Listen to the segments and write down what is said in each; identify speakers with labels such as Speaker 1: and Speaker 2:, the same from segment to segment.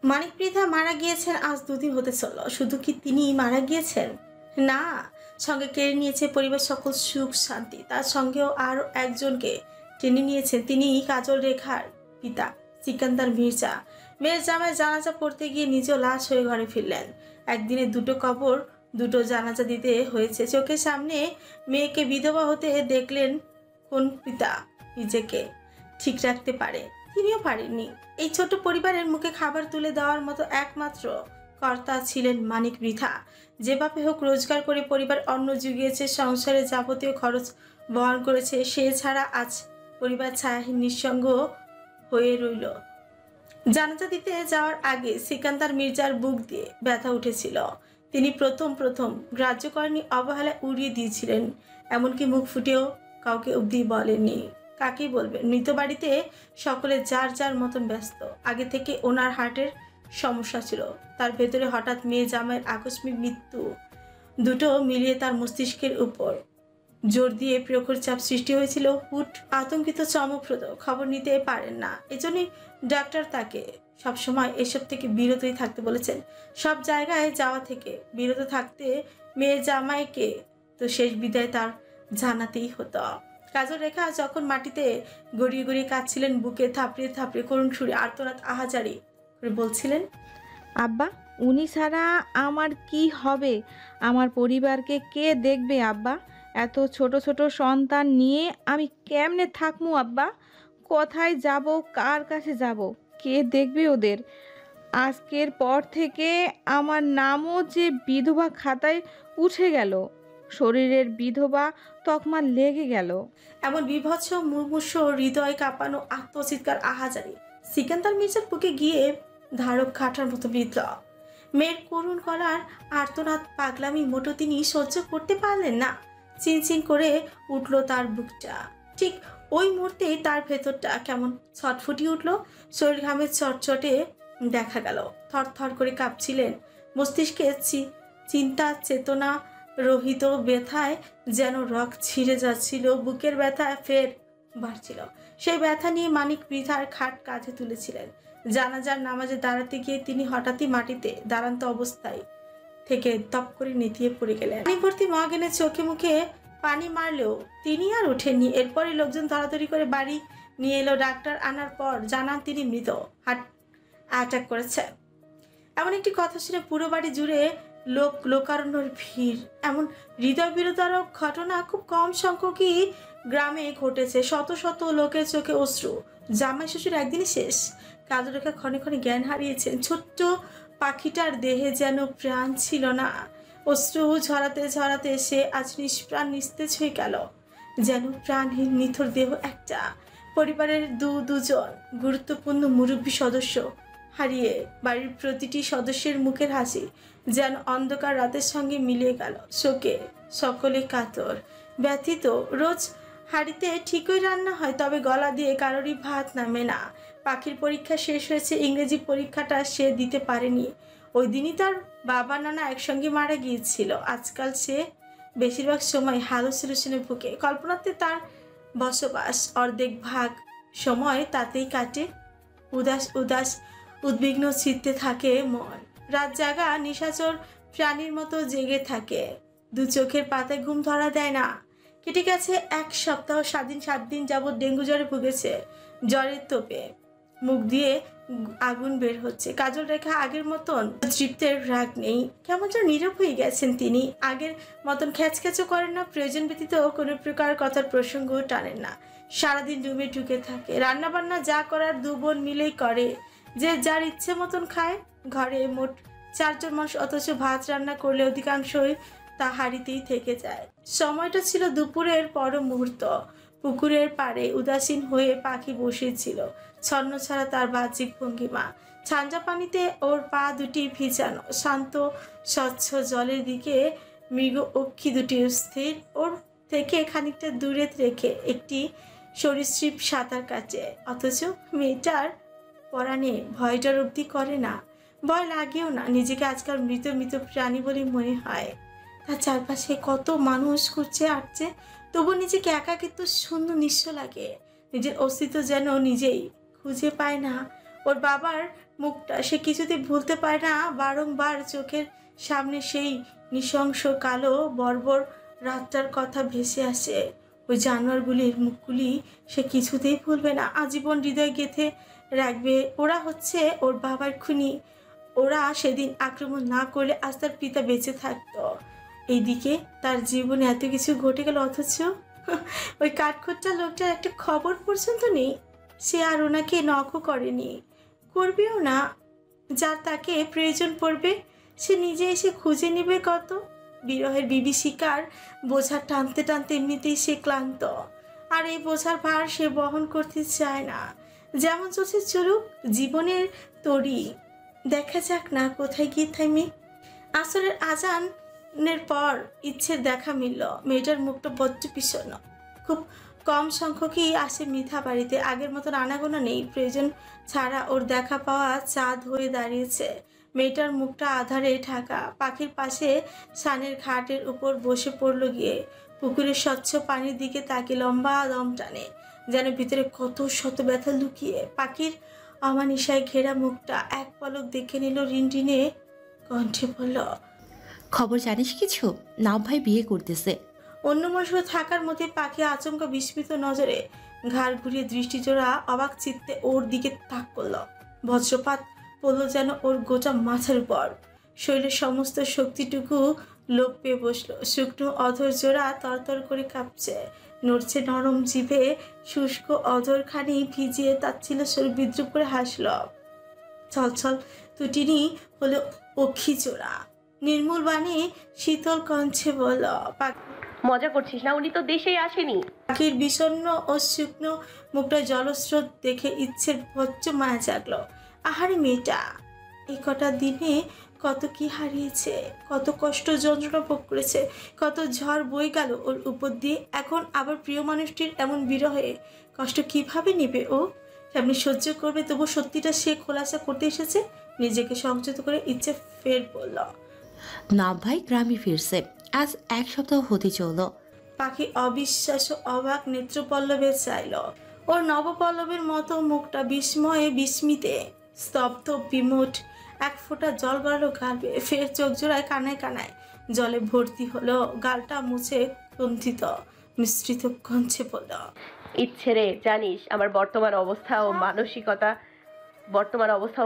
Speaker 1: মানিক মৃধা মারা গিয়েছেন আজ 2 দিন হতে চলল। শুধু কি তিনি মারা গিয়েছেন? না, সঙ্গে কেড়ে নিয়েছে পরিবার সকল সুখ শান্তি। তার সঙ্গেও আরও একজনকে টেনে নিয়েছেন। তিনি কাজল রেখার পিতা সিকান্দার মির্জা। মেয়ের জামায় জানাজা পড়তে গিয়ে নিজেও লাশ হয়ে ঘরে ফিরলেন। একদিনে 2টো কবর, 2টো জানাজা দিতে হয়েছে। চোখের সামনে মেয়েকে বিধবা হতে দেখলেন। কোন পিতা নিজেকে ঠিক রাখতে পারে? তিনিও পারেননি। এই ছোট পরিবারের মুখে খাবার তুলে দেওয়ার মতো একমাত্র কর্তা ছিলেন মানিক মৃধা। যেভাবে হোক রোজগার করে পরিবার অন্ন জুগিয়েছে, সংসারের যাবতীয় খরচ বহন করেছে। সে ছাড়া আজ পরিবার ছায়াহীন নিঃসঙ্গ হয়ে রইল। জানাজা দিতে যাওয়ার আগে সিকান্দার মির্জার বুক দিয়ে ব্যথা উঠেছিল। তিনি প্রথম গ্রাহ্য করেনি, অবহেলা উড়িয়ে দিয়েছিলেন। এমনকি মুখ ফুটেও কাউকে অবধি বলেননি। কাকেই বলবেন? মৃত বাড়িতে সকলে যার যার মতন ব্যস্ত। আগে থেকে ওনার হার্টের সমস্যা ছিল। তার ভেতরে হঠাৎ মেয়ে জামাইয়ের আকস্মিক মৃত্যু, দুটো মিলিয়ে তার মস্তিষ্কের উপর জোর দিয়ে প্রখর চাপ সৃষ্টি হয়েছিল। হুট আতঙ্কিত, চমকপ্রদ খবর নিতে পারেন না। এজন্যই ডাক্তার তাকে সবসময় এসব থেকে বিরতই থাকতে বলেছেন। সব জায়গায় যাওয়া থেকে বিরত থাকতে। মেয়ে জামাইকে তো শেষ বিদায় তার জানাতেই হতো। কাজল রেখা যখন মাটিতে গড়িয়ে গড়িয়ে কাঁদছিলেন, বুকে থাপড়িয়ে থাপড়িয়ে করুণ সুরে আর্তনাদ আহাজারি করে বলছিলেন,
Speaker 2: আব্বা, উনি ছাড়া আমার কি হবে? আমার পরিবারকে কে দেখবে আব্বা? এত ছোট ছোট সন্তান নিয়ে আমি কেমনে থাকমু আব্বা? কোথায় যাব? কার কাছে যাব? কে দেখবে ওদের? আজকের পর থেকে আমার নামও যে বিধবা খাতায় উঠে গেল, শরীরের বিধবা তকমা লেগে গেল।
Speaker 1: এমন বিভৎস মুমূর্ষ হৃদয় কাঁপানো আত্মচিৎকার আহাজারি সিকান্দার মির্জার বুকে গিয়ে ধারক খাটার মতো বিঁধল। মেয়ের করুণ গলার আর্তনাদ, পাগলামি মোটো তিনি সহ্য করতে পারলেন না। চিনচিন করে উঠল তার বুকটা। ঠিক ওই মুহূর্তে তার ভেতরটা কেমন ছটফুটি উঠল। শরীর ঘামের চটচটে দেখা গেল। থরথর করে কাঁপছিলেন। মস্তিষ্কে চিন্তা চেতনা রহিত ব্যথায় যেন রক্ত ছিঁড়ে যাচ্ছিল। বুকের ব্যথা ফের বাড়ছিল। সেই ব্যথা নিয়ে মানিক মৃধার খাট কাঁধে তুলেছিলেন। জানাজার নামাজে দাঁড়াতে গিয়ে তিনি হঠাৎই মাটিতে দাঁড়ান্ত অবস্থায় থেকে তপ করে নেতিয়ে পড়ে গেলেন। পানি ভর্তি মগেনে চোখে মুখে পানি মারলেও তিনি আর ওঠেননি। এরপরই লোকজন ধরাধরি করে বাড়ি নিয়ে এলো। ডাক্তার আনার পর জানান তিনি মৃত, হার্ট অ্যাটাক করেছে। এমন একটি কথা শুনে পুরো বাড়ি জুড়ে লোকারণ্যের ভিড়। এমন হৃদয় বিদারক ঘটনা খুব কম সংখ্যকই গ্রামে ঘটেছে। শত শত লোকের চোখে অশ্রু। জামাই শ্বশুর একদিনই শেষ। কাজল রেখা ক্ষণে ক্ষণে জ্ঞান হারিয়েছেন। ছোট্ট পাখিটার দেহে যেন প্রাণ ছিল না। অশ্রু ঝরাতে ঝরাতে সে আজ নিষ্প্রাণ নিস্তেজ হয়ে গেল। যেন প্রাণহীন নিথর দেহ একটা। পরিবারের দুজন গুরুত্বপূর্ণ মুরব্বী সদস্য হারিয়ে বাড়ির প্রতিটি সদস্যের মুখের হাসি যেন অন্ধকার রাতের সঙ্গে মিলিয়ে গেল। শোকে সকলে কাতর, ব্যথিত। রোজ হাঁড়িতে ঠিকই রান্না হয়, তবে গলা দিয়ে কারোরই ভাত নামে না। পাখির পরীক্ষা শেষ হয়েছে, ইংরেজি পরীক্ষাটা সে দিতে পারেনি। ওই দিনই তার বাবা নানা একসঙ্গে মারা গিয়েছিল। আজকাল সে বেশিরভাগ সময় হ্যালুসিনেশনে ভুগে। কল্পনাতে তার বসবাস, অর্ধেক ভাগ সময় তাতেই কাটে। উদাস উদ্বিগ্ন চিত্তে থাকে মন। রাত জাগা নিশাচর প্রাণীর মতো জেগে থাকে। 2 চোখের পাতায় ঘুম ধরা দেয় না। কেটে গেছে 1 সপ্তাহ। 7 দিন যাবৎ ডেঙ্গু জ্বরে ভুগেছে। জ্বরের তোপে মুখ দিয়ে আগুন বের হচ্ছে। কাজল রেখা আগের মতন তৃপ্তের রাগ নেই। কেমন যেন নীরব হয়ে গেছেন তিনি। আগের মতন খ্যাচখ্যাচও করেন না। প্রয়োজন ব্যতীত কোনো প্রকার কথার প্রসঙ্গও টানেন না। সারাদিন রুমে ঢুকে থাকে। রান্নাবান্না যা করার 2 বোন মিলেই করে। যে যার ইচ্ছে মতন খায়। ঘরে মোট 4 জন মানুষ, অথচ ভাত রান্না করলে অধিকাংশই তা হাঁড়িতেই থেকে যায়। সময়টা ছিল দুপুরের পর মুহূর্ত। পুকুরের পাড়ে উদাসীন হয়ে পাখি বসেছিল। ছন্ন ছাড়া তার বাহ্যিক ভঙ্গিমা। ঠান্ডা পানিতে ওর পা দুটি ভিজানো। শান্ত স্বচ্ছ জলের দিকে মৃগ অক্ষী দুটি স্থির। ওর থেকে খানিকটা দূরে রেখে একটি সরীসৃপ সাঁতার কাটে। অথচ মেয়েটার পরাণে ভয়টার অবধি করে না। ভয় লাগেও না। নিজেকে আজকাল মৃত প্রাণী বলে মনে হয়। তার চারপাশে কত মানুষ ঘুরছে আসছে, তবু নিজেকে একাকিত্ব শূন্য নিঃস্ব লাগে। নিজের অস্তিত্ব যেন নিজেই খুঁজে পায় না। ওর বাবার মুখটা সে কিছুতেই ভুলতে পারে না। বারংবার চোখের সামনে সেই নৃশংস কালো বর্বর রাতটার কথা ভেসে আসে। ওই জানোয়ারগুলির মুখগুলি সে কিছুতেই ভুলবে না, আজীবন হৃদয় গেঁথে রাখবে। ওরা হচ্ছে ওর বাবার খুনি। ওরা সেদিন আক্রমণ না করলে আজ তার পিতা বেঁচে থাকতো। এইদিকে তার জীবনে এত কিছু ঘটে গেল, অথচ ওই কাঠখোট্টা লোকটার একটা খবর পর্যন্ত নেই। সে আর ওনাকে নখও করেনি, করবেও না। যার তাকে প্রয়োজন পড়বে সে নিজে এসে খুঁজে নেবে। কত বিরহের বিভীষিকার বোঝা টানতে টানতে এমনিতেই সে ক্লান্ত, আর এই বোঝার ভার সে বহন করতে চায় না। যেমন চলছে চলুক, জীবনের তরি দেখা যাক না কোথায় গিয়ে থামি। আসরের আজানের পর ইচ্ছের দেখা মিলল। মেয়েটার মুখটা বড্ড বিষণ্ণ। খুব কম সংখ্যকই আসে মিঠা বাড়িতে, আগের মতন আনাগোনা নেই। প্রয়োজন ছাড়া ওর দেখা পাওয়া চাঁদ হয়ে দাঁড়িয়েছে। মেয়েটার মুখটা আধারে ঢাকা। পাখির পাশে সানের ঘাটের উপর বসে পড়ল গিয়ে। পুকুরের স্বচ্ছ পানির দিকে তাকে লম্বা দম টানে, যেন ভিতরে কত শত ব্যথা লুকিয়ে। পাখির অমানিসায় ঘেরা মুখটা এক পলক দেখে নিল, রিনরিনে কণ্ঠে বলল,
Speaker 3: খবর জানিস কিছু? নাও ভাই বিয়ে করতেছে।
Speaker 1: অন্যমনস্ক থাকার মধ্যে পাখি আচমকা বিস্মিত নজরে ঘাড় ঘুরিয়ে দৃষ্টিজোড়া অবাক চিত্তে ওর দিকে তাক করল। বজ্রপাত পড়ল যেন ওর গোটা মাথার উপর। শরীরের সমস্ত শক্তিটুকু লোপ পেয়ে বসলো। শুকনো অধর জোড়া তরতর করে কাঁপছে, নড়ছে নরম জিভে। শুষ্ক অধরখানি ভিজিয়ে তাচ্ছিল শরীর বিদ্রুপ করে হাসল। ছলছল তুটিনি হলো অক্ষি জোড়া। নির্মূল বাণী শীতল কণ্ঠে বলল,
Speaker 4: মজা করছিস না? উনি তো দেশেই আসেনি।
Speaker 1: পাখির বিষণ্ণ ও শুকনো মুখটা জলস্রোত দেখে ইচ্ছের ভচ্চ মায়া জাগলো। আহারে মেয়েটা এই কটা দিনে কত কি হারিয়েছে, কত কষ্ট যন্ত্রণা ভোগ করেছে, কত ঝড় বয়ে গেল ওর উপর দিয়ে। এখন আবার প্রিয় মানুষটির এমন বিরহে কষ্ট কিভাবে নেবে ও? সামনে সহ্য করবে, তবু সত্যিটা সে খোলাসা করতে এসেছে। নিজেকে সংযত করে ইচ্ছে ফের বলল,
Speaker 3: না ভাই গ্রামে ফিরছে, আজ 1 সপ্তাহ হতে চলল।
Speaker 1: পাখি অবিশ্বাস ও অবাক নেত্রপল্লবে চাইল। ওর নবপল্লবের মতো মুখটা বিস্ময়ে বিস্মিতে স্তব্ধ বিমুঠ। এক ফোঁটা জল গড়ালো গালে, ফের চোখ জোড়ায় কানায় কানায় জলে ভর্তি হলো। গালটা মুছে ক্রন্থিত মিশ্রিত কঞ্চে পড়ল,
Speaker 4: ইচ্ছে রে, জানিস আমার বর্তমান অবস্থা ও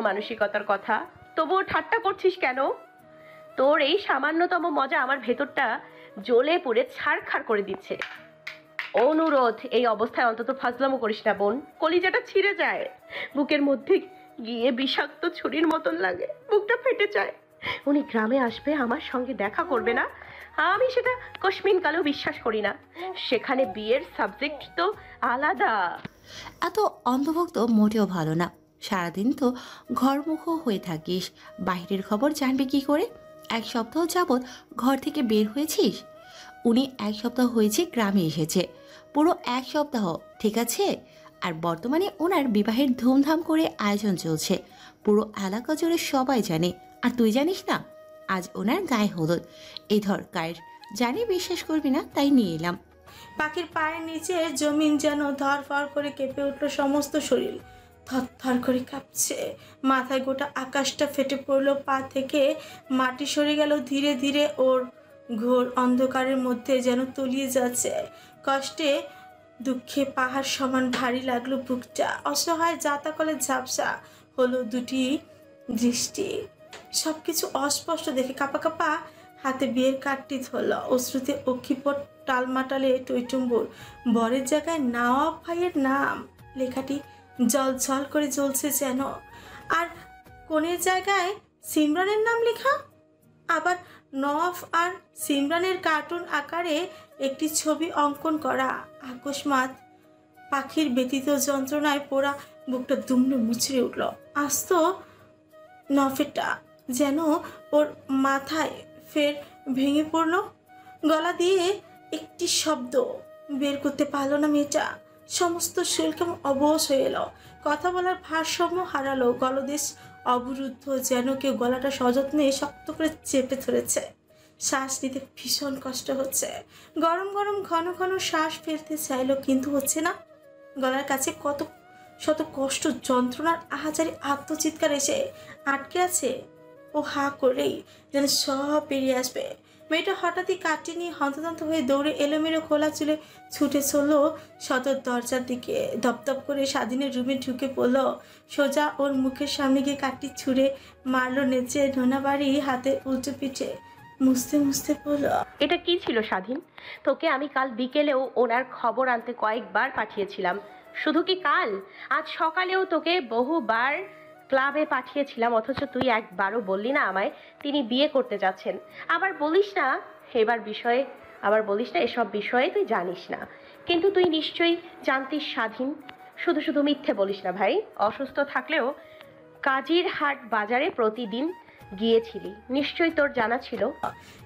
Speaker 4: মানসিকতার কথা, তবুও ঠাট্টা করছিস কেন? তোর এই সামান্যতম মজা আমার ভেতরটা জ্বলে পুড়ে ছারখার করে দিচ্ছে। অনুরোধ, এই অবস্থায় অন্তত ফাজলামো করিস না বোন। কলিজাটা ছিঁড়ে যায়, বুকের মধ্যে গিয়ে বিষাক্ত ছুরির মতন লাগে, বুকটা ফেটে যায়। উনি গ্রামে আসবে, আমার সঙ্গে দেখা করবে না, আমি সেটা কশ্মিন কালেও বিশ্বাস করি না। সেখানে বিয়ের সাবজেক্ট তো আলাদা।
Speaker 3: এত অন্ধভক্ত মোটেও ভালো না। সারাদিন তো ঘরমুখ হয়ে থাকিস, বাইরের খবর জানবে কি করে? 1 সপ্তাহ যাবৎ ঘর থেকে বের হয়েছিস? উনি 1 সপ্তাহ হয়েছে গ্রামে এসেছে, পুরো 1 সপ্তাহ, ঠিক আছে? আর বর্তমানে ওনার বিবাহের ধুমধাম করে আয়োজন চলছে, পুরো এলাকা জুড়ে সবাই জানে। আর তুই জানিস না? আজ ওনার গায়ে হলুদ। এই ধর কায়ের, জানি বিশ্বাস করবি না, তাই নিয়ে এলাম।
Speaker 1: পাখির পায়ের নিচে জমিন যেন ধরফর করে কেঁপে উঠল, সমস্ত শরীর থরথর করে কাঁপছে। মাথায় গোটা আকাশটা ফেটে পড়লো, পা থেকে মাটি সরে গেল ধীরে ধীরে। ওর ঘোর অন্ধকারের মধ্যে যেন তলিয়ে যাচ্ছে। কষ্টে দুঃখে পাহাড় সমান ভারী লাগলো বুকটা। অসহায় জাতাকলে ঝাপসা হলো দুটি দৃষ্টি। সবকিছু অস্পষ্ট দেখে কাঁপা কাঁপা হাতে বিয়ের কার্ডটি ধরল। অশ্রুতে অক্ষিপট টালমাটালে টইটুম্বুর। বরের জায়গায় নওয়াব ভাইয়ের নাম লেখাটি জল জল করে জ্বলছে যেন। আর কনের জায়গায় সিমরানের নাম লেখা। আবার নওয়াব আর সিমরানের কার্টুন আকারে একটি ছবি অঙ্কন করা। আকস্মাৎ পাখির ব্যতীত যন্ত্রণায় পোড়া বুকটা দুমড়ে মুচড়ে উঠল। আস্ত নফেটা যেন ওর মাথায় ফের ভেঙে পড়ল। গলা দিয়ে একটি শব্দ বের করতে পারলো না মেয়েটা। সমস্ত শরীর কেমন অবশ হয়ে এলো। কথা বলার ভারসাম্য হারালো। গলদেশ অবরুদ্ধ, যেন কেউ গলাটা সযত্নে শক্ত করে চেপে ধরেছে। শ্বাস নিতে ভীষণ কষ্ট হচ্ছে। গরম গরম ঘন ঘন শ্বাস ফেলতে চাইলো, কিন্তু হচ্ছে না। গলার কাছে কত শত কষ্ট যন্ত্রণার আহাজারি আত্মচিৎকার এসে আটকে আছে। ও হা করেই যেন সব বেরিয়ে আসবে। মেয়েটা হঠাৎই কাটি নিয়ে হন্তদন্ত হয়ে দৌড়ে এলোমেলো খোলা চুলে ছুটে চলল সদর দরজার দিকে। দপদপ করে স্বাধীনের রুমে ঢুকে পড়ল। সোজা ওর মুখের সামনে গিয়ে কাটি ছুঁড়ে মারল নেচে নোনা বাড়ি হাতে উল্টো পিঠে মুছতে মুছতে পড়ল।
Speaker 4: এটা কি ছিল স্বাধীন? তোকে আমি কাল বিকেলেও ওনার খবর আনতে কয়েকবার পাঠিয়েছিলাম। শুধু কি কাল, আজ সকালেও তোকে বহুবার ক্লাবে পাঠিয়েছিলাম, অথচ তুই একবারও বললি না আমায় তিনি বিয়ে করতে যাচ্ছেন। আবার বলিস না এসব বিষয়ে তুই জানিস না। কিন্তু তুই নিশ্চয়ই জানতিস স্বাধীন। শুধু শুধু মিথ্যে বলিস না ভাই। অসুস্থ থাকলেও কাজির হাট বাজারে প্রতিদিন গিয়েছিলি, নিশ্চয়ই তোর জানা ছিল।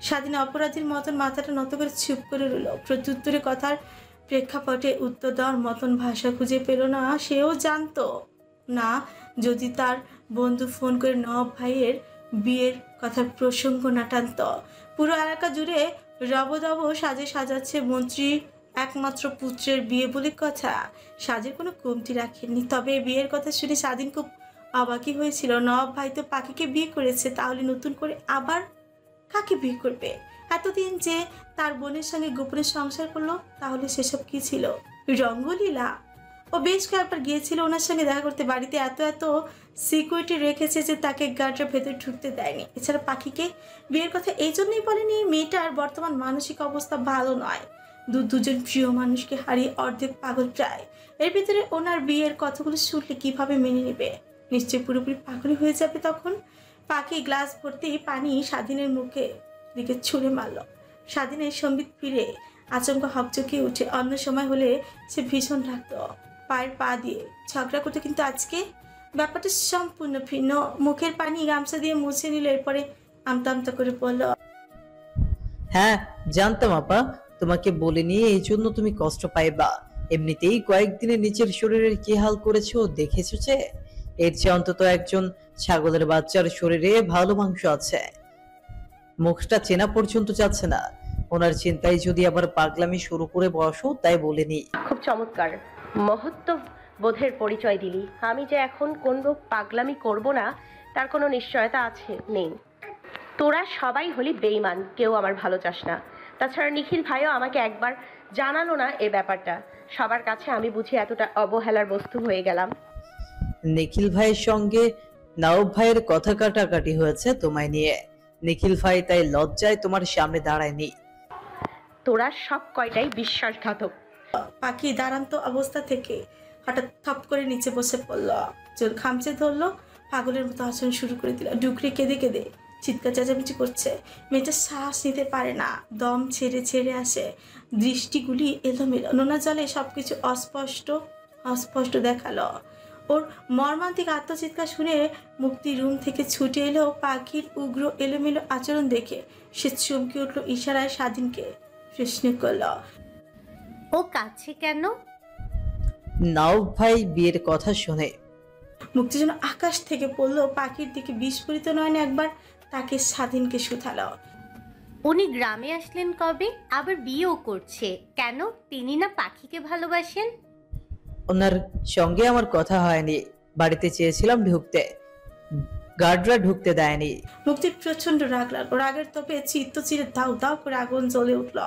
Speaker 1: স্বাধীন অপরাধীর মতন মাথাটা নত করে চুপ করে রইল। প্রত্যুত্তরে কথার প্রেক্ষাপটে উত্তর দেওয়ার মতন ভাষা খুঁজে পেল না। সেও জানতো না যদি তার বন্ধু ফোন করে নব ভাইয়ের বিয়ের কথার প্রসঙ্গ না টানত। পুরো এলাকা জুড়ে রবদব সাজে সাজাচ্ছে মন্ত্রী একমাত্র পুত্রের বিয়ে বলে কথা। সাজের কোনো কমতি রাখেননি। তবে বিয়ের কথা শুনে স্বাধীন খুব অবাকই হয়েছিল। নব ভাই তো পাখিকে বিয়ে করেছে, তাহলে নতুন করে আবার কাকে বিয়ে করবে? এতদিন যে তার বোনের সঙ্গে গোপনে সংসার করলো, তাহলে সেসব কি ছিল? রঙ্গলীলা? ও বেশ কয়েকবার গিয়েছিল ওনার সঙ্গে দেখা করতে। বাড়িতে এত সিকিউরিটি রেখেছে যে তাকে গার্ডরা ভেতরে ঢুকতে দেয়নি। এছাড়া পাখিকে বিয়ের কথা এই জন্যই বলেনি, মেয়েটার বর্তমান মানসিক অবস্থা ভালো নয়। দুজন প্রিয় মানুষকে হারিয়ে অর্ধেক পাগল প্রায়। এর ভিতরে ওনার বিয়ের কথাগুলো শুনলে কিভাবে মেনে নেবে? নিশ্চয়ই পুরোপুরি পাগল হয়ে যাবে তখন। পাখি গ্লাস ভর্তি পানি স্বাধীনের মুখে দিকে ছুঁড়ে মারল। স্বাধীনের সম্বিত ফিরে আচমকা হকচকিয়ে উঠে। অন্য সময় হলে সে ভীষণ রাখত, পায়ের পা দিয়ে ঝগড়া করতো, কিন্তু আজকে ব্যাপারটা সম্পূর্ণ ভিন্ন। মুখের পানি গামছা দিয়ে মুছে নিল। এরপরে আমতা আমতা করে বলল,
Speaker 5: হ্যাঁ জানতাম আপা, তোমাকে বলিনি এই জন্য তুমি কষ্ট পাইবা। এমনিতেই কয়েকদিনে নিচের শরীরের কি হাল করেছো দেখেছো যে? এর চেয়ে অন্তত একজন ছাগলের বাচ্চার শরীরে ভালো মাংস আছে। মুখটা চেনা পর্যন্ত যাচ্ছে না। ওনার চিন্তায় যদি আবার পাগলামি শুরু করে বসো তাই বলিনি।
Speaker 4: খুব চমৎকার মহত্ব বোধের পরিচয় দিলি। আমি যে এখন কোনো পাগলামি করব না তার কোনো নিশ্চয়তা আছে নেই। তোরা সবাই হলি বেঈমান, কেউ আমার ভালো চাস না। তাছাড়া নিখিল ভাইও আমাকে একবার জানালো না এ ব্যাপারটা। সবার কাছে আমি বুঝি এতটা অবহেলার বস্তু হয়ে গেলাম।
Speaker 5: নিখিল ভাইয়ের সঙ্গে নাওব ভাইয়ের কথা কাটাকাটি হয়েছে তোমায় নিয়ে। নিখিল ভাই তাই লজ্জায় তোমার সামনে দাঁড়ায়নি।
Speaker 4: তোরা সব কয়টাই বিশ্বাসঘাতক।
Speaker 1: পাখি দাঁড়ান্ত অবস্থা থেকে হঠাৎ থপ করে নিচে বসে পড়ল। চুল খামচে ধরলো, পাগলের মতো আচরণ শুরু করে দিল। ডুকরে কেঁদে কেঁদে চিৎকার চেঁচামেচি করছে। মেয়েটা শ্বাস নিতে পারে না, দম ছেড়ে ছেড়ে আসে, দৃষ্টিগুলি এলোমেলো। নোনা জলে সবকিছু অস্পষ্ট দেখালো। ওর মর্মান্তিক আত্মচিৎকার শুনে মুক্তি রুম থেকে ছুটে এলো। পাখির উগ্র এলোমেলো আচরণ দেখে সে চমকে উঠল। ইশারায় স্বাধীনকে প্রশ্ন করল,
Speaker 6: ও কাছে কেন?
Speaker 5: নাওব ভাই বিয়ের কথা শুনে
Speaker 1: মুক্তি যেন আকাশ থেকে পড়লো। পাখির দিকে বিস্ফোরিত নয়নে একবার তাকে স্বাধীনকে শুধালো,
Speaker 6: উনি গ্রামে আসলেন কবে? আবার বিয়েও করছে কেন? তিনি না পাখিকে ভালোবাসেন?
Speaker 5: ওনার সঙ্গে আমার কথা হয়নি। বাড়িতে চেয়েছিলাম ঢুকতে, গার্ডরা ঢুকতে দেয়নি।
Speaker 1: মুক্তির প্রচন্ড রাগ লাগলো। রাগের তপে চিত্ত চিরে দাউ দাউ করে আগুন জ্বলে উঠল।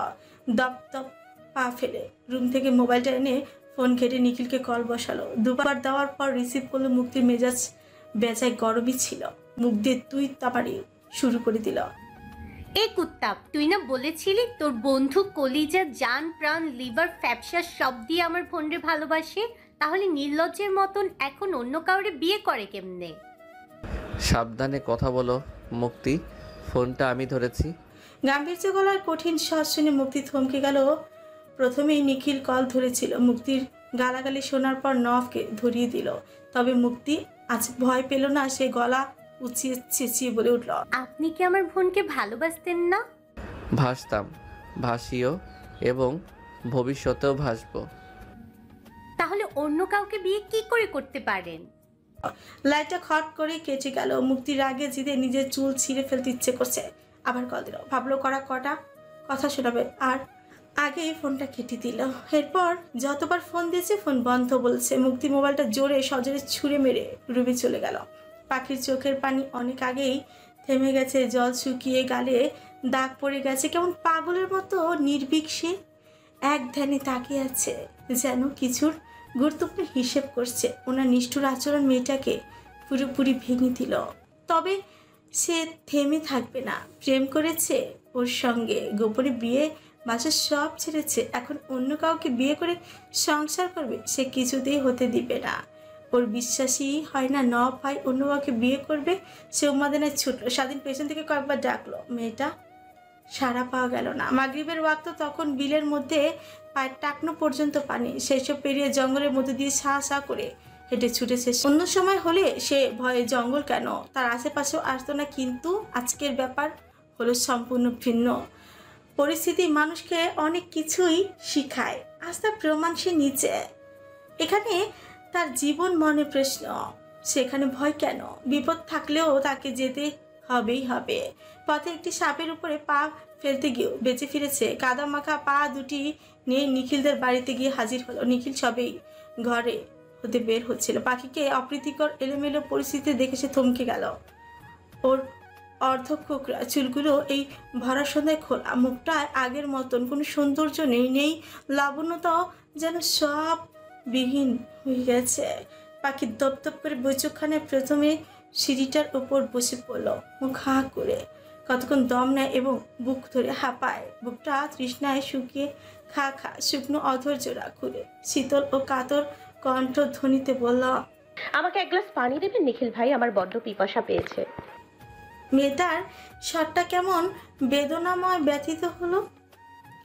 Speaker 1: দপ দপ পা ফেলে রুম থেকে মোবাইলটা এনে ফোন ঘেটে নিখিলকে কল বসালো। দুবার দেওয়ার পর রিসিভ করলো। মুক্তির মেজাজ বেজায় গরমই ছিল। মুখ দিয়ে তুই তাবাড়ি শুরু করে দিল।
Speaker 6: এ কুত্তাপ, তুই না বলেছিলি তোর বন্ধু কলিজা জান প্রাণ লিভার ফ্যাপসা সব দিয়ে আমার বোনরে ভালোবাসে? তাহলে নির্লজ্জের মতন এখন অন্য কাউরে বিয়ে করে কেমনে?
Speaker 7: সাবধানে কথা বলো মুক্তি, ফোনটা আমি ধরেছি।
Speaker 1: গাম্ভীর্য গলার কঠিন শ্বাস শুনে মুক্তি থমকে গেল। প্রথমেই নিখিল কল ধরেছিল। মুক্তির গালাগালি শোনার পর নভকে ধরিয়ে দিল। তবে মুক্তি আজ ভয় পেল না। সে গলা উঁচিয়ে চেঁচিয়ে বলে উঠল,
Speaker 6: আপনি কি আমার বোনকে ভালোবাসতেন না?
Speaker 7: ভাসতাম, ভাসিও এবং ভবিষ্যতেও ভাসবো।
Speaker 6: তাহলে অন্য কাউকে বিয়ে কি করে করতে পারেন?
Speaker 1: লাইটটা খট করে কেটে গেল। মুক্তির রাগে জিদে নিজের চুল ছিঁড়ে ফেলতে ইচ্ছে করছে। আবার কল দিল। ভাবলো কটা কথা শোনাবে আর আগেই ফোনটা কেটে দিল। এরপর যতবার ফোন দিয়েছে ফোন বন্ধ বলছে। মুক্তি মোবাইলটা জোরে সজোরে ছুঁড়ে মেরে রুমে চলে গেল। পাখির চোখের পানি অনেক আগেই থেমে গেছে, জল শুকিয়ে গালে দাগ পড়ে গেছে। কেমন পাগলের মতো নির্ভীক সে এক ধ্যানে তাকিয়ে আছে, যেন কিছুর গুরুত্বপূর্ণ হিসেব করছে। ওনার নিষ্ঠুর আচরণ মেয়েটাকে পুরোপুরি ভেঙে দিল। তবে সে থেমে থাকবে না। প্রেম করেছে ওর সঙ্গে, গোপনে বিয়ে বাসা সব ছেড়েছে, এখন অন্য কাউকে বিয়ে করে সংসার করবে। সে কিছুতেই হতে দিবে না। ওর বিশ্বাসই হয় না নব ভাই অন্য কাউকে বিয়ে করবে। সে উন্মাদনায় ছুটলো। স্বাধীন পেছন থেকে কয়েকবার ডাকলো, মেয়েটা সাড়া পাওয়া গেল না। মাগরিবের ওয়াক্ত তখন বিলের মধ্যে পায়ের টাকনো পর্যন্ত পানি। সেসব পেরিয়ে জঙ্গলের মধ্যে দিয়ে সা সা করে হেঁটে ছুটেছে। অন্য সময় হলে সে ভয়ে জঙ্গল কেন তার আশেপাশেও আসতো না, কিন্তু আজকের ব্যাপার হলো সম্পূর্ণ ভিন্ন। পরিস্থিতি মানুষকে অনেক কিছুই শিখায়। আজ তার প্রমাণ সে নিচে। এখানে তার জীবন মনে প্রশ্ন, সেখানে ভয় কেন? বিপদ থাকলেও তাকে যেতে হবেই হবে। পথে একটি সাপের উপরে পা ফেলতে গিয়েও বেঁচে ফিরেছে। কাদা মাখা পা দুটি নিয়ে নিখিলদের বাড়িতে গিয়ে হাজির হলো। নিখিল সবেই ঘরে হতে বের হচ্ছিল। পাখিকে অপ্রীতিকর এলোমেলো পরিস্থিতিতে দেখে সে থমকে গেল। ওর অর্ধখোকরা চুলগুলো এই ভরা সন্ধ্যায় খোলা, মুখটায় আগের মতন কোনো সৌন্দর্য নেই লাবণ্যতাও যেন সব বিহীন হয়ে গেছে। পাখি দপদপ করে বৈচকখানে প্রথমে সিঁড়িটার ওপর বসে পড়ল, মুখ হা করে কতক্ষণ দম নেয় এবং বুক ধরে হাঁপায়। বুকটা তৃষ্ণায় শুকিয়ে খা খা শুকনো অধৈর্যরা খুলে শীতল ও কাতর কণ্ঠ ধ্বনিতে বলল,
Speaker 4: আমাকে এক গ্লাস পানি দেবেন নিখিল ভাই, আমার বড্ড পিপাসা পেয়েছে।
Speaker 1: মেয়েটার স্বরটা কেমন বেদনাময় ব্যথিত হলো।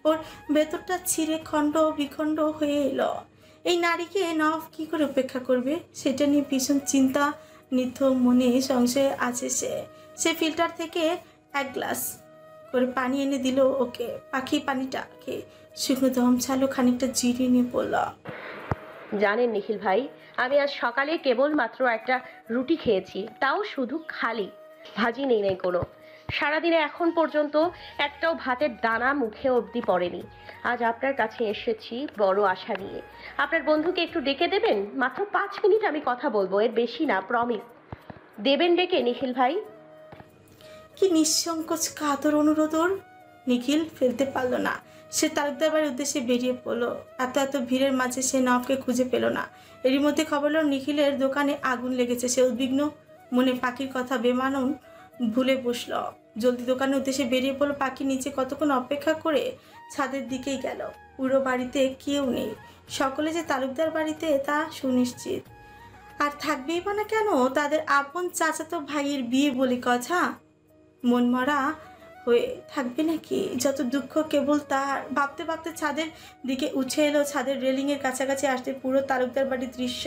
Speaker 1: ওর ভেতরটা ছিঁড়ে খণ্ড বিখণ্ড হয়ে এলো। এই নারীকে নব কি করে উপেক্ষা করবে সেটা নিয়ে ভীষণ চিন্তা নিত মনে সংশয়ে আছে সে ফিল্টার থেকে এক গ্লাস করে পানি এনে দিল ওকে। পাখি পানিটা খেয়ে শুকনো দম ছাড়লো, খানিকটা জিরিয়ে নিয়ে পড়ল,
Speaker 4: জানেন নিখিল ভাই, আমি আজ সকালে কেবলমাত্র একটা রুটি খেয়েছি, তাও শুধু খালি, ভাজি নেই কোনো। সারাদিনে এখন পর্যন্ত একটাও ভাতের দানা মুখে অবধি পড়েনি। আজ আপনার কাছে এসেছি বড় আশা নিয়ে। আপনার বন্ধুকে একটু ডেকে দেবেন? মাত্র 5 মিনিট আমি কথা বলবো, এর বেশি না, প্রমিস। দেবেন ডেকে নিখিল ভাই?
Speaker 1: কি নিঃসংকোচ কাতর অনুরোধ ওর। নিখিল ফেলতে পারল না। সে তালুকদার বাড়ির উদ্দেশ্যে বেরিয়ে পড়লো। এত ভিড়ের মাঝে সে নবকে খুঁজে পেল না। এরই মধ্যে খবর হলো নিখিলের দোকানে আগুন লেগেছে। সে উদ্বিগ্ন মনে পাখির কথা বেমানন ভুলে বসল। জলদি দোকানের উদ্দেশ্যে বেরিয়ে পড়লো। পাখি নিচে কতক্ষণ অপেক্ষা করে ছাদের দিকেই গেল। পুরো বাড়িতে কেউ নেই। সকলে যে তালুকদার বাড়িতে তা সুনিশ্চিত। আর থাকবেই বা না কেন? তাদের আপন চাচাতো ভাইয়ের বিয়ে বলে কথা। মনমরা হয়ে থাকবে নাকি? যত দুঃখ কেবল তার। ভাবতে ভাবতে ছাদের দিকে উঠে এলো। ছাদের রেলিংয়ের কাছাকাছি আসতে পুরো তালুকদার বাড়ির দৃশ্য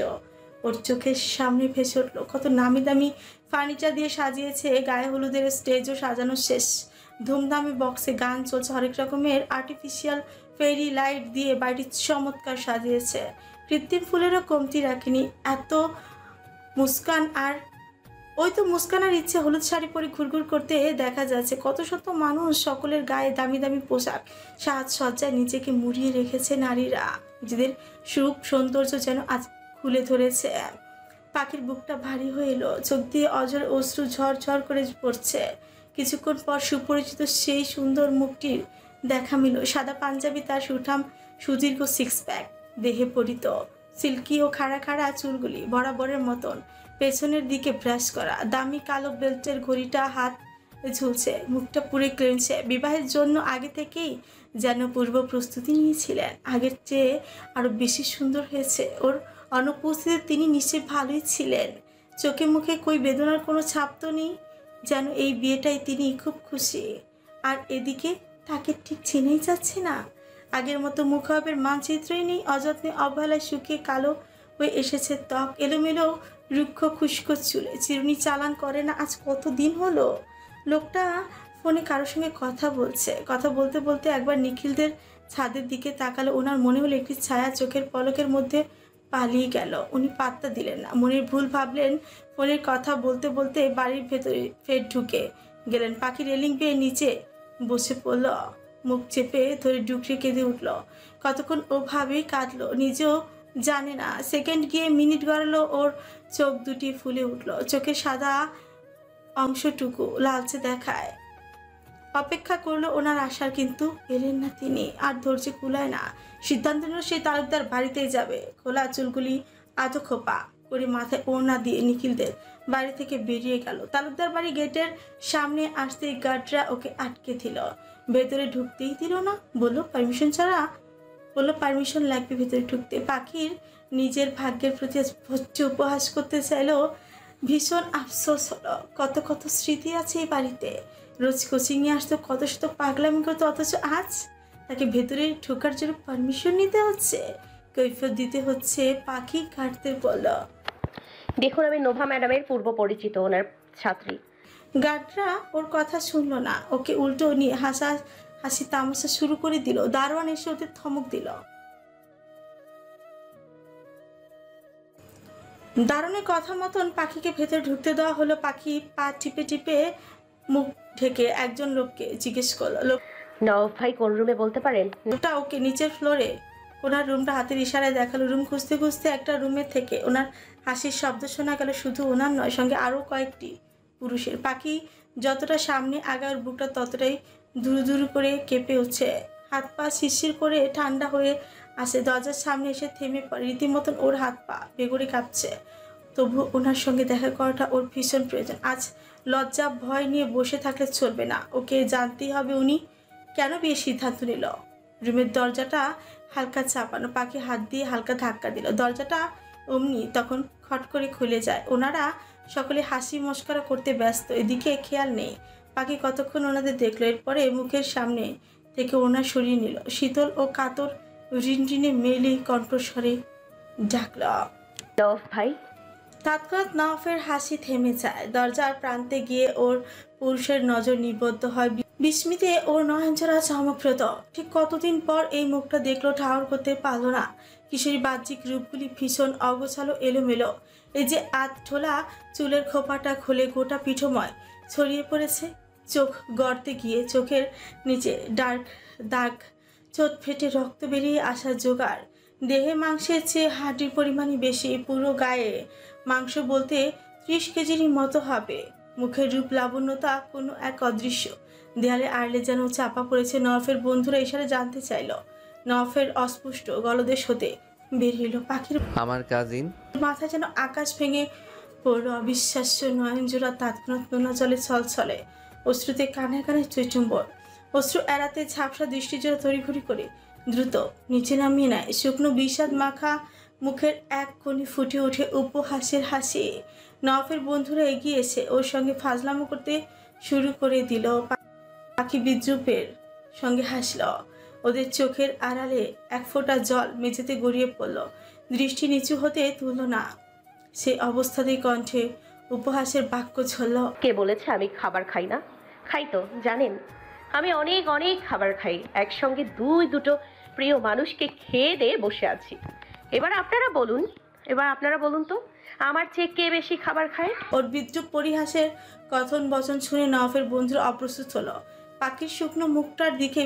Speaker 1: ওর চোখের সামনে ভেসে উঠলো। কত নামি দামি ফার্নিচার দিয়ে সাজিয়েছে। গায়ে হলুদের স্টেজও সাজানো শেষ। ধুমধামে বক্সে গান চলছে। হরেক রকমের আর্টিফিশিয়াল ফেরি লাইট দিয়ে বাড়িটি চমৎকার সাজিয়েছে। কৃত্রিম ফুলেরও কমতি রাখেনি। এত মুস্কান আর ওই তো মুস্কানার ইচ্ছে হলুদ শাড়ি পরে ঘুরঘুর করতে দেখা যাচ্ছে। কত শত মানুষ, সকলের গায়ে দামি দামি পোশাক, সাজসজ্জায় নিজেকে মুড়িয়ে রেখেছে নারীরা। নিজেদের সুখ সৌন্দর্য যেন আজ খুলে ধরেছে। পাখির বুকটা ভারী হয়ে এলো। চোখ দিয়ে অঝর অশ্রু ঝরঝর করে পড়ছে। কিছুক্ষণ পর সুপরিচিত সেই সুন্দর মুখটির দেখা মিল। সাদা পাঞ্জাবি, তার সুঠাম সুদীর্ঘ 6 প্যাক, দেহে পরিত সিল্কি ও খাড়া খাড়া চুলগুলি বরাবরের মতন পেছনের দিকে ব্রাশ করা। দামি কালো বেল্টের ঘড়িটা হাত ঝুলছে। মুখটা পুরো ক্লেমছে। বিবাহের জন্য আগে থেকেই যেন পূর্ব প্রস্তুতি নিয়েছিলেন। আগের চেয়ে আরো বেশি সুন্দর হয়েছে। ওর অনুপস্থিতিতে তিনি নিশ্চয়ই ভালোই ছিলেন। চোখে মুখে কই বেদনার কোনো ছাপ তো নেই। যেন এই বিয়েটাই তিনি খুব খুশি। আর এদিকে তাকে ঠিক চেনেই যাচ্ছে না। আগের মতো মুখাবের মানচিত্রই নেই। অযত্নে অবহেলায় শুকিয়ে কালো হয়ে এসেছে ত্বক। এলোমেলো রুক্ষ খুশকো চুলে। চিরুনি চালান করে না আজ কত দিন হলো। লোকটা ফোনে কারোর সঙ্গে কথা বলছে। কথা বলতে বলতে একবার নিখিলদের ছাদের দিকে তাকালো। ওনার মনে হলো একটি ছায়া চোখের পলকের মধ্যে পালিয়ে গেল। উনি পাত্তা দিলেন না। মনের ভুল ভাবলেন। ফোনের কথা বলতে বলতে বাড়ির ভেতরে ফের ঢুকে গেলেন। পাখি রেলিং বেয়ে নিচে বসে পড়ল। মুখ চেপে ধরে ডুকরে কেঁদে উঠল। কতক্ষণ ওভাবেই কাঁদলো নিজেও জানে না। সেকেন্ড গিয়ে মিনিট গড়ালো, ওর চোখ দুটি ফুলে উঠল, চোখের সাদা অংশটুকু লালচে দেখায়। অপেক্ষা করলো ওনার আশার, কিন্তু এলেন না তিনি। আর ধৈর্য কুলায় না, সিদ্ধান্ত নিল সেই তালুকদার বাড়িতেই যাবে। খোলা চুলগুলি আধো খোপা করে মাথায় ওড়না দিয়ে নিখিলদের বাড়ি থেকে বেরিয়ে গেল। তালুকদার বাড়ি গেটের সামনে আসতেই গার্ডরা ওকে আটকে দিল, ভেতরে ঢুকতেই দিল না। বললো পারমিশন ছাড়া, বললো পারমিশন লাগবে ভেতরে ঢুকতে। পাখির নিজের ভাগ্যের প্রতি উপহাস করতে চাইলো, ভীষণ আফসোস হলো। কত কত স্মৃতি আছে এই বাড়িতে, রোজ কোচিংয়ে আসতো, কত শত পাগলামি করতো, অথচ আজ তাকে ভেতরে ঢোকার জন্য পারমিশন নিতে হচ্ছে, কৈফিয়ত দিতে হচ্ছে। পাখি কাটতে বলল,
Speaker 4: দেখুন আমি নোভা ম্যাডামের পূর্ব পরিচিত, ওনার ছাত্রী।
Speaker 1: গার্ডরা ওর কথা শুনলো না, ওকে উল্টো নিয়ে হাসি তামাশা শুরু করে দিল। দারোয়ান এসে ওদের থমক দিল। দারুণের কথা মতন পাখিকে ভেতরে ঢুকতে দেওয়া হলো। পাখি পা টিপে টিপে মুখ ঢেকে একজন লোককে জিজ্ঞেস করলো।
Speaker 4: নওয়াব ভাই কোন রুমে বলতে পারেন?
Speaker 1: লোকটা ওকে নিচের ফ্লোরে ওনার রুমটা হাতের ইশারায় দেখালো। রুম খুঁজতে খুঁজতে একটা রুমের থেকে ওনার হাসির শব্দ শোনা গেল, শুধু ওনার নয়, সঙ্গে আরও কয়েকটি পুরুষের। পাখি যতটা সামনে আগার বুকটা ততটাই ধুরু ধুরু করে কেঁপে উঠছে, হাত পা শিরশির করে ঠান্ডা হয়ে আসে। দরজার সামনে এসে থেমে পড়ে, রীতিমতন ওর হাত পা বেগরে কাঁপছে। তবু ওনার সঙ্গে দেখা করাটা ওর ভীষণ প্রয়োজন। আজ লজ্জা ভয় নিয়ে বসে থাকলে চলবে না, ওকে জানতেই হবে উনি কেন বিয়ে সিদ্ধান্ত নিল। রুমের দরজাটা হালকা চাপানো, পাখি হাত দিয়ে হালকা ধাক্কা দিল। দরজাটা অমনি তখন খট করে খুলে যায়। ওনারা সকলে হাসি মস্করা করতে ব্যস্ত, এদিকে খেয়াল নেই। পাখি কতক্ষণ ওনাদের দেখলো, এরপরে মুখের সামনে থেকে ওনা সরিয়ে নিল। শীতল ও কাতর রিনরিনে মেলে কণ্ঠস্বরে ডাকল,
Speaker 4: নওয়াব ভাই।
Speaker 1: তৎক্ষণাৎ নওয়াফের হাসি থেমে যায়। দরজার প্রান্তে গিয়ে ওর পুরুষের নজর নিবদ্ধ হয়। বিস্মিতে ওর নয়নজোড়া চমকপ্রদ। ঠিক কতদিন পর এই মুখটা দেখলো, ঠাহর করতে পারলো না। কিশোরী বাহ্যিক রূপগুলি ভীষণ অগোছালো, এলোমেলো। এই যে আধঠোলা চুলের খোপাটা খুলে গোটা পিঠময় ছড়িয়ে পড়েছে। চোখ গড়তে গিয়ে চোখের নিচে ডার্ক দাগ, চোট ফেটে রক্ত বেরিয়ে আসার জোগাড়। দেহে মাংসের চেয়ে হাড়ির পরিমাণই বেশি, পুরো গায়ে মাংস বলতে 30 কেজিরই মতো হবে। মুখের রূপ লাবণ্যতা কোনো এক অদৃশ্য। দেয়ালে আড়লে যেন চাপা পড়েছে। নওয়াফের বন্ধুরা ইশারে জানতে চাইল। নওয়াফের অস্পষ্ট গলদেশ হতে বের হইল, পাখির
Speaker 7: আমার কাজিন।
Speaker 1: মাথা যেন আকাশ ভেঙে পড়ল। অবিশ্বাস্য নয়নজোড়া তৎক্ষণাৎ নোনা জলে ছলছলে, অশ্রুতে কানে কানে চৈচুম্বর। অশ্রু এড়াতে ঝাপসা দৃষ্টিজোড়া তড়িঘড়ি করে দ্রুত নিচে নামিয়ে নেয়। শুকনো বিষাদ মাখা মুখের এক কোণে ফুটে ওঠে উপহাসের হাসি। নওয়াফের বন্ধুরা এগিয়ে এসে ওর সঙ্গে ফাজলামো করতে শুরু করে দিল। পাখি বিদ্রুপের সঙ্গে হাসল। ওদের চোখের আড়ালে এক ফোঁটা জল মেঝেতে গড়িয়ে পড়ল। দৃষ্টি নিচু হতে তুলল না, সে অবস্থাতেই কণ্ঠে উপহাসের বাক্য ঝরল।
Speaker 4: কে বলেছে আমি খাবার খাই না? খাই তো, জানেন আমি অনেক অনেক খাবার খাই। একসঙ্গে দুটো প্রিয় মানুষকে খেয়ে দিয়ে বসে আছি। এবার আপনারা বলুন তো আমার চেয়ে কে বেশি খাবার খায়?
Speaker 1: ওর বিদ্রুপ পরিহাসের কথন বচন শুনে নওয়াফের বন্ধুরা অপ্রস্তুত হলো। পাখির শুকনো মুখটার দিকে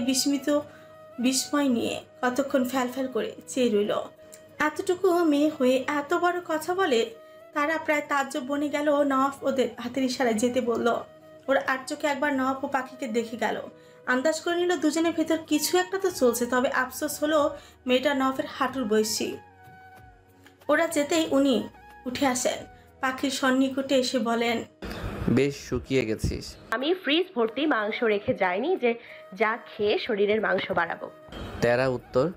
Speaker 1: বিস্ময় নিয়ে কতক্ষণ ফ্যাল করে চেয়ে রইল। এতটুকু মেয়ে হয়ে এত বড় কথা বলে। তারা প্রায় তাজ্জব বনে গেল। নওয়াফ ওদের হাতের ইশারায় যেতে বলল। ওরা আর চোখে একবার নওয়াফ ও পাখিকে দেখে গেল। আন্দাজ করে নিল দুজনের ভেতর কিছু একটা তো চলছে। তবে আফসোস হলো মেয়েটা নওয়াফের হাঁটুর বয়সী। ওরা যেতেই উনি উঠে আসেন, পাখির সন্নিকটে এসে বলেন,
Speaker 7: বেশ শুকিয়ে গেছিস।
Speaker 4: আমি ফ্রিজ ভর্তি মাংস রেখে যাইনি যে যা খেয়ে শরীরের মাংস বাড়াবো।
Speaker 7: তেরা উত্তর,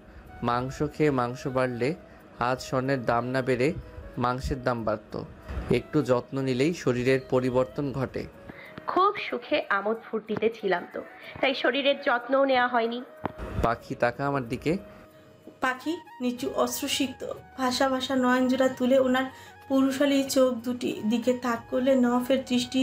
Speaker 7: মাংস খেয়ে মাংস বাড়লে আজ স্বর্ণের দাম না বেড়ে মাংসের দাম বাড়ত। একটু যত্ন নিলেই শরীরের পরিবর্তন ঘটে।
Speaker 4: খুব সুখে আমোদ ফুর্তিতে ছিলাম তো, তাই শরীরের যত্নও নেওয়া হয়নি।
Speaker 7: পাখি তাকা আমার দিকে।
Speaker 1: পাখি নিচু অশ্রুসিক্ত ভাষা ভাষা নয়নজোড়া তুলে ওনার পুরুষালী চোখ দুটি দিকে তাক করলে নওয়াফের দৃষ্টি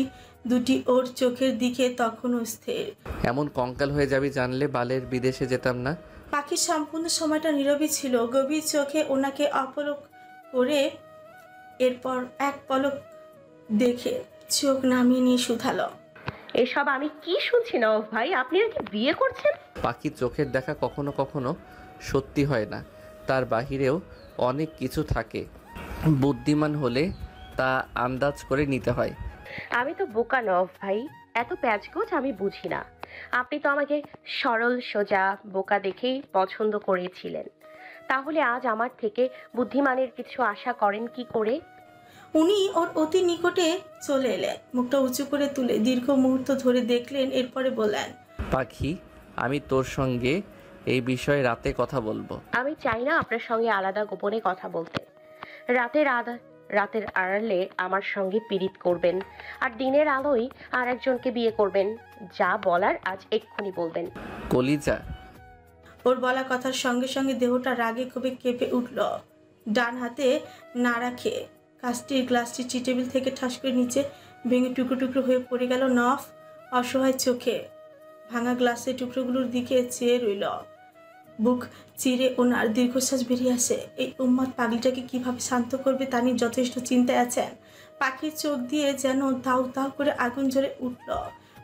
Speaker 1: দুটি ওর চোখের দিকে তখনও স্থির।
Speaker 7: এমন কঙ্কাল হয়ে যাবি জানলে বালের বিদেশে যেতাম না।
Speaker 1: পাখি সম্পূর্ণ সময়টা নীরবই ছিল, গভীর চোখে ওনাকে অপলক করে এরপর এক পলক দেখে চোখ নামিয়ে নিয়ে শুধালো,
Speaker 4: এসব আমি কি শুনছি নওয়াব ভাই? আপনি নাকি বিয়ে করছেন?
Speaker 7: পাখির চোখের দেখা কখনো কখনো সত্যি হয় না, তার বাহিরেও অনেক কিছু থাকে। বুদ্ধিমান হলে তা আন্দাজ করে নিতে হয়।
Speaker 4: আমি তো বোকা নওয়াব ভাই, এত প্যাচগোছ আমি বুঝি না। আপনি তো আমাকে সরল সোজা বোকা দেখেই পছন্দ করেছিলেন, তাহলে আজ আমার থেকে বুদ্ধিমানের কিছু আশা করেন কি করে?
Speaker 1: উনি ওর অতি নিকটে চলে এলেন, মুখটা উঁচু করে তুলে দীর্ঘ মুহূর্ত ধরে দেখলেন, এরপরে বললেন,
Speaker 7: পাখি, আমি তোর সঙ্গে এই বিষয়ে রাতে কথা বলবো।
Speaker 4: আমি চাই না আপনার সঙ্গে আলাদা গোপনে কথা বলতে। রাতের আড়ালে আমার সঙ্গে পীড়িত করবেন, আর দিনের আলোয় আর একজনকে বিয়ে করবেন। যা বলার আজ এক্ষুনি বলবেন।
Speaker 7: কলিজা।
Speaker 1: ওর বলা কথার সঙ্গে সঙ্গে দেহটা রাগে ক্ষোভে কেঁপে উঠল। ডান হাতে নাড়া খেয়ে কাচটির গ্লাসটি টি টেবিল থেকে ঠাস করে নিচে ভেঙে টুকরো টুকরো হয়ে পড়ে গেল। নফ অসহায় চোখে ভাঙা গ্লাসের টুকরোগুলোর দিকে চেয়ে রইল। বুক চিরে ওনার দীর্ঘশ্বাস বেরিয়ে আসে। এই উম্মাদ পাগলিটাকে কিভাবে শান্ত করবে তা নিয়ে যথেষ্ট চিন্তায় আছেন। পাখির চোখ দিয়ে যেন দাউ দাউ করে আগুন জ্বলে উঠল।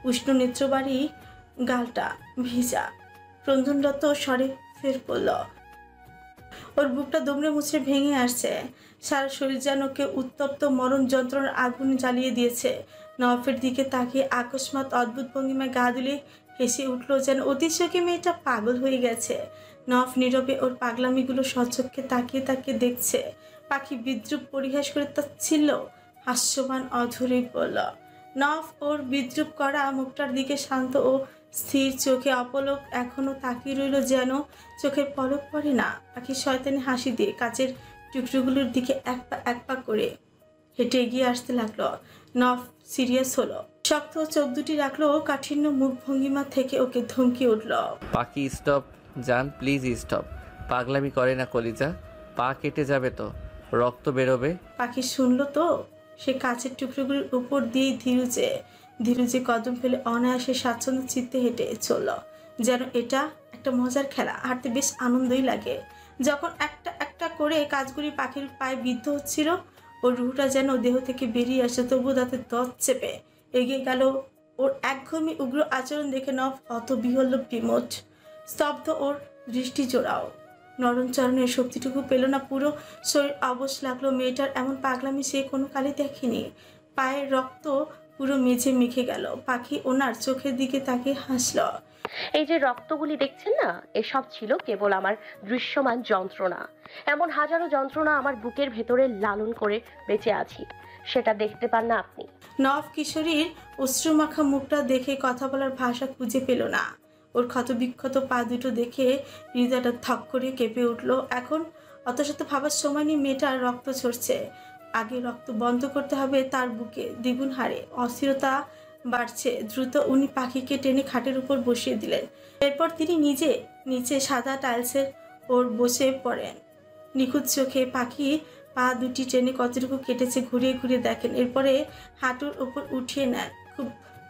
Speaker 1: উষ্ণ নেত্রবাড়ি গালটা ভিজা ক্রন্দনরত স্বরে ফের পড়ল। ওর বুকটা দুমড়ে মুচড়ে ভেঙে আসছে। সারা শরীর যেন কেউ উত্তপ্ত মরণ যন্ত্রণার আগুন জ্বালিয়ে দিয়েছে। নওয়াফের দিকে তাকিয়ে আকস্মাৎ অদ্ভুত ভঙ্গিমায় গা দুলে হেসে উঠল, যেন অতিশয়কে মেয়েটা পাগল হয়ে গেছে। নওয়াফ নীরবে ওর পাগলামিগুলো সচক্ষে তাকিয়ে তাকিয়ে দেখছে। পাখি বিদ্রুপ পরিহাস করে তাচ্ছিল হাস্যবান অধরেই বলল। নওয়াফ ওর বিদ্রুপ করা মুখটার দিকে শান্ত ও স্থির চোখে অপলক এখনো তাকিয়ে রইল, যেন চোখের পলক পড়ে না। পাখি শয়তানি হাসি দিয়ে কাচের টুকরোগুলোর দিকে এক পা করে হেঁটে এগিয়ে আসতে লাগলো। নওয়াফ সিরিয়াস হলো, শক্ত চোখ দুটি রাখলো কাঠিন্য মুখ ভঙ্গিমা থেকে ওকে ধমকি উঠল।
Speaker 7: পাখি স্টপ, জান প্লিজ স্টপ। পাগলামি করে না কলিজা, পা কেটে যাবে তো, রক্ত বেরোবে।
Speaker 1: পাখি শুনলো তো, সে কাছের টুকরোগুলির উপর দিয়েই ধীরুজে কদম ফেলে অনায়াসে স্বাচ্ছন্দ্য চিত্তে হেঁটে চলল, যেন এটা একটা মজার খেলা। হাঁটতে বেশ আনন্দই লাগে। যখন একটা একটা করে কাজগুলি পাখির পায়ে বিদ্ধ হচ্ছিল, ওর রুহটা যেন দেহ থেকে বেরিয়ে আসে, তবু তাতে দত চেপে এগিয়ে গেল। ওর একঘমি উগ্র আচরণ দেখে নভ অত বিহল্য বিমোট স্তব্ধ, ওর দৃষ্টি জোড়াও। নরম চরণের শক্তিটুকু পেল না, পুরো শরীর অবশ লাগলো। মেয়েটার এমন পাগলামি সে কোনো কালে দেখেনি। পায়ের রক্ত পুরো মেঝে মেখে গেল। পাখি ওনার চোখের দিকে তাকিয়ে হাসল।
Speaker 4: এই যে রক্তগুলি দেখছেন না, এসব ছিল কেবল আমার দৃশ্যমান যন্ত্রণা। এমন হাজারো যন্ত্রণা আমার বুকের ভেতরে লালন করে বেঁচে আছি, সেটা দেখতে পান না আপনি।
Speaker 1: নভ কিশোরীর অশ্রুমাখা মুখটা দেখে কথা বলার ভাষা খুঁজে পেল না। ওর ক্ষতবিক্ষত পা দুটো দেখে হৃদয়টা থক করে কেঁপে উঠল। এখন অত শত ভাবার সময় নিয়ে মেয়েটার রক্ত ঝরছে। আগে রক্ত বন্ধ করতে হবে। তার বুকে দ্বিগুণ হারে অস্থিরতা বাড়ছে। দ্রুত উনি পাখিকে টেনে খাটের উপর বসিয়ে দিলেন। এরপর তিনি নিজে নিচে সাদা টাইলসের ওর বসে পড়েন। নিখুঁত চোখে পাখি পা দুটি টেনে কতটুকু কেটেছে ঘুরিয়ে ঘুরিয়ে দেখেন। এরপরে হাঁটুর উপর উঠিয়ে নেন। খুব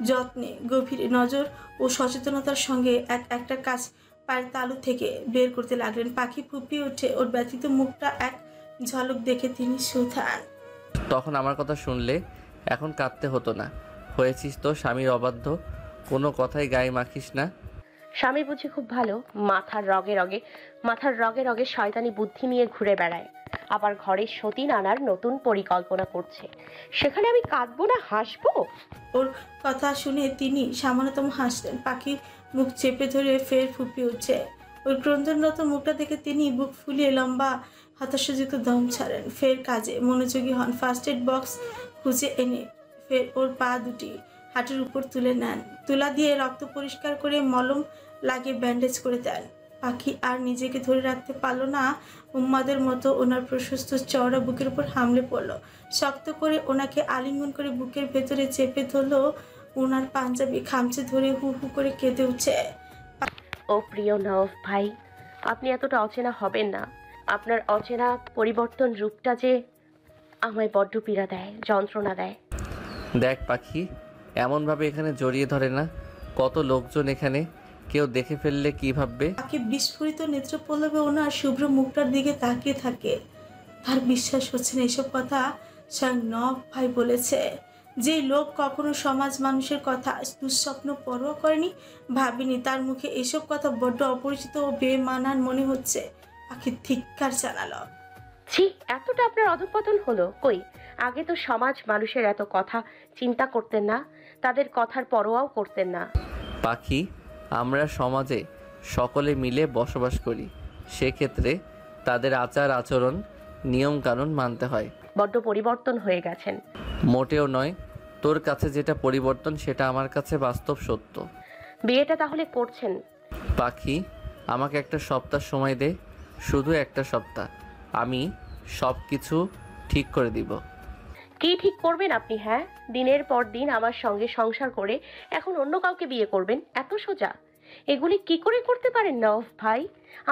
Speaker 1: যত্নে গভীর নজর ও সচেতনতার সঙ্গে একটা কাজ পায়ের তালু থেকে বের করতে লাগলেন। পাখি ফুপিয়ে ওঠে। ওর ব্যথিত মুখটা এক ঝলক দেখে তিনি সুথান।
Speaker 7: তখন আমার কথা শুনলে এখন কাঁদতে হতো না। হয়েছিস তো স্বামীর অবাধ্য, কোনো কথাই গায়ে মাখিস না।
Speaker 4: স্বামী বুঝি খুব ভালো, মাথার রগে রগে শয়তানি বুদ্ধি নিয়ে ঘুরে বেড়ায়, আবার ঘরে সতীন আনার নতুন পরিকল্পনা করছে। সেখানে আমি কাঁদবো না হাসবো?
Speaker 1: ওর কথা শুনে তিনি সামান্যতম হাসলেন। পাখির মুখ চেপে ধরে ফের ফুপিয়ে উঠছে। ওর ক্রন্দনরত মুখটা দেখে তিনি বুক ফুলিয়ে লম্বা হতাশাযুক্ত দম ছাড়েন। ফের কাজে মনোযোগী হন। ফার্স্ট এড বক্স খুঁজে এনে ফের ওর পা দুটি হাঁটুর উপর তুলে নেন। তুলা দিয়ে রক্ত পরিষ্কার করে মলম লাগিয়ে ব্যান্ডেজ করে দেন। পাখি আর নিজেকে ধরে রাখতে পারল না। উম্মাদের মতো ওনার প্রশস্ত চওড়া বুকের উপর হামলে পড়ল। শক্ত করে ওনাকে আলিঙ্গন করে বুকের ভেতরে চেপে ধরল। ওনার পাঞ্জাবি খামচে ধরে হু হু করে কেঁদে উঠছে।
Speaker 4: ও প্রিয় নওয়াব ভাই, আপনি এতটা অচেনা হবেন না। আপনার অচেনা পরিবর্তন রূপটা যে আমায় বড্ড পীড়া দেয়, যন্ত্রণা দেয়।
Speaker 7: দেখ পাখি, এমনভাবে এখানে জড়িয়ে ধরে না। কত লোকজন এখানে, কেউ দেখে ফেললে কি ভাববে?
Speaker 1: পাখি বিস্ফোরিত নেত্র পল্লবে ওনার শুভ্র মুখটার দিকে তাকিয়ে থাকে। তার বিশ্বাস হচ্ছে না এসব কথা স্বয়ং নওয়াব ভাই বলেছে। যে লোক কখনো সমাজ মানুষের কথা দুঃস্বপ্ন পরোয়া করেনি, ভাবিনি, তার মুখে এসব কথা বড্ড অপরিচিত ও বেমানান মনে হচ্ছে। পাখি ধিক্কার জানালো।
Speaker 4: ছি, এতটা আপনার অধঃপতন হলো কই? আগে তো সমাজ মানুষের এত কথা চিন্তা করতেন না, তাদের কথার পরোয়াও করতেন না।
Speaker 7: পাখি, আমরা সমাজে সকলে মিলে বসবাস করি, সেক্ষেত্রে তাদের আচার আচরণ নিয়ম কানুন মানতে হয়।
Speaker 4: বড্ড পরিবর্তন হয়ে গেছেন।
Speaker 7: মোটেও নয়, তোর কাছে যেটা পরিবর্তন সেটা আমার কাছে বাস্তব সত্য।
Speaker 4: বিয়েটা তাহলে করছেন?
Speaker 7: পাখি, আমাকে একটা সপ্তাহ সময় দে, শুধু একটা সপ্তাহ, আমি সব কিছু ঠিক করে দিব।
Speaker 4: কি ঠিক করবেন আপনি? হ্যাঁ, দিনের পর দিন আমার সঙ্গে সংসার করে এখন অন্য কাউকে বিয়ে করবেন? এত সোজা? এগুলি কি করে করতে পারেন নওয়াব ভাই?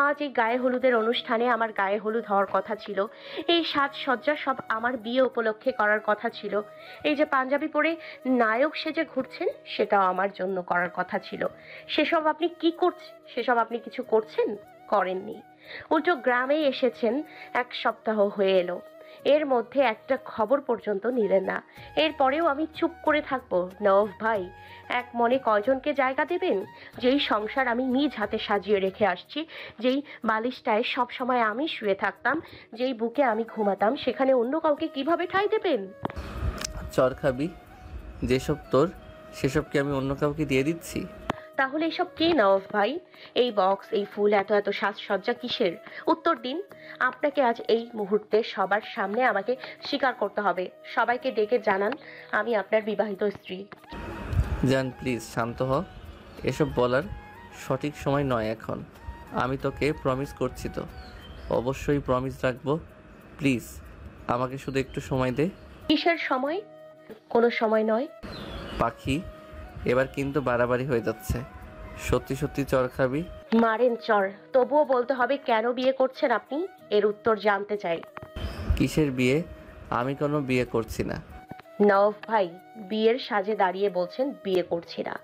Speaker 4: আজ এই গায়ে হলুদের অনুষ্ঠানে আমার গায়ে হলুদ হওয়ার কথা ছিল, এই সাজসজ্জা সব আমার বিয়ে উপলক্ষে করার কথা ছিল, এই যে পাঞ্জাবি পরে নায়ক সেজে ঘুরছেন সেটাও আমার জন্য করার কথা ছিল। সেসব আপনি কি করছেন? সেসব আপনি কিছু করছেন? করেননি। উল্টো গ্রামে এসেছেন, এক সপ্তাহ হয়ে এলো, এর মধ্যে একটা খবর পর্যন্ত নিলেন না। এরপরেও আমি চুপ করে থাকবো? নওয়াব ভাই, এক মনে কয়জনকে জায়গা দেবেন? যেই সংসার আমি নিজ হাতে সাজিয়ে রেখে আসছি, যেই বালিশটায় সব সময় আমি শুয়ে থাকতাম, যেই বুকে আমি ঘুমাতাম, সেখানে অন্য কাউকে কিভাবে ঠাঁই দেবেন?
Speaker 7: চর খাবি? যেসব তোর সেসব কি আমি অন্য কাউকে দিয়ে দিচ্ছি?
Speaker 4: তাহলে এসব কি নওয়াব ভাই? এই বক্স, এই ফুল, এত এত সাজসজ্জা কিসের? উত্তর দিন। আপনাকে আজ এই মুহূর্তে সবার সামনে আমাকে স্বীকার করতে হবে। সবাইকে ডেকে জানান আমি আপনার বিবাহিত স্ত্রী।
Speaker 7: জান, প্লিজ শান্ত হ, এসব বলার সঠিক সময় নয় এখন। আমি তোকে প্রমিস করছি তো, অবশ্যই প্রমিস রাখবো। প্লিজ আমাকে শুধু একটু সময় দে।
Speaker 4: কিসের সময়? কোনো সময় নয়।
Speaker 7: পাখি, এবার কিন্তু বাড়াবাড়ি হয়ে যাচ্ছে। সত্যি সত্যি চর খাবি?
Speaker 4: মারেন চর, তবুও বলতে হবে কেন বিয়ে করছেন আপনি? এর উত্তর জানতে চাই।
Speaker 7: কিসের বিয়ে? আমি কোনো বিয়ে করছি না।
Speaker 4: নওয়াব ভাই, বিয়ের সাজে দাঁড়িয়ে বলছেন বিয়ে করছি না।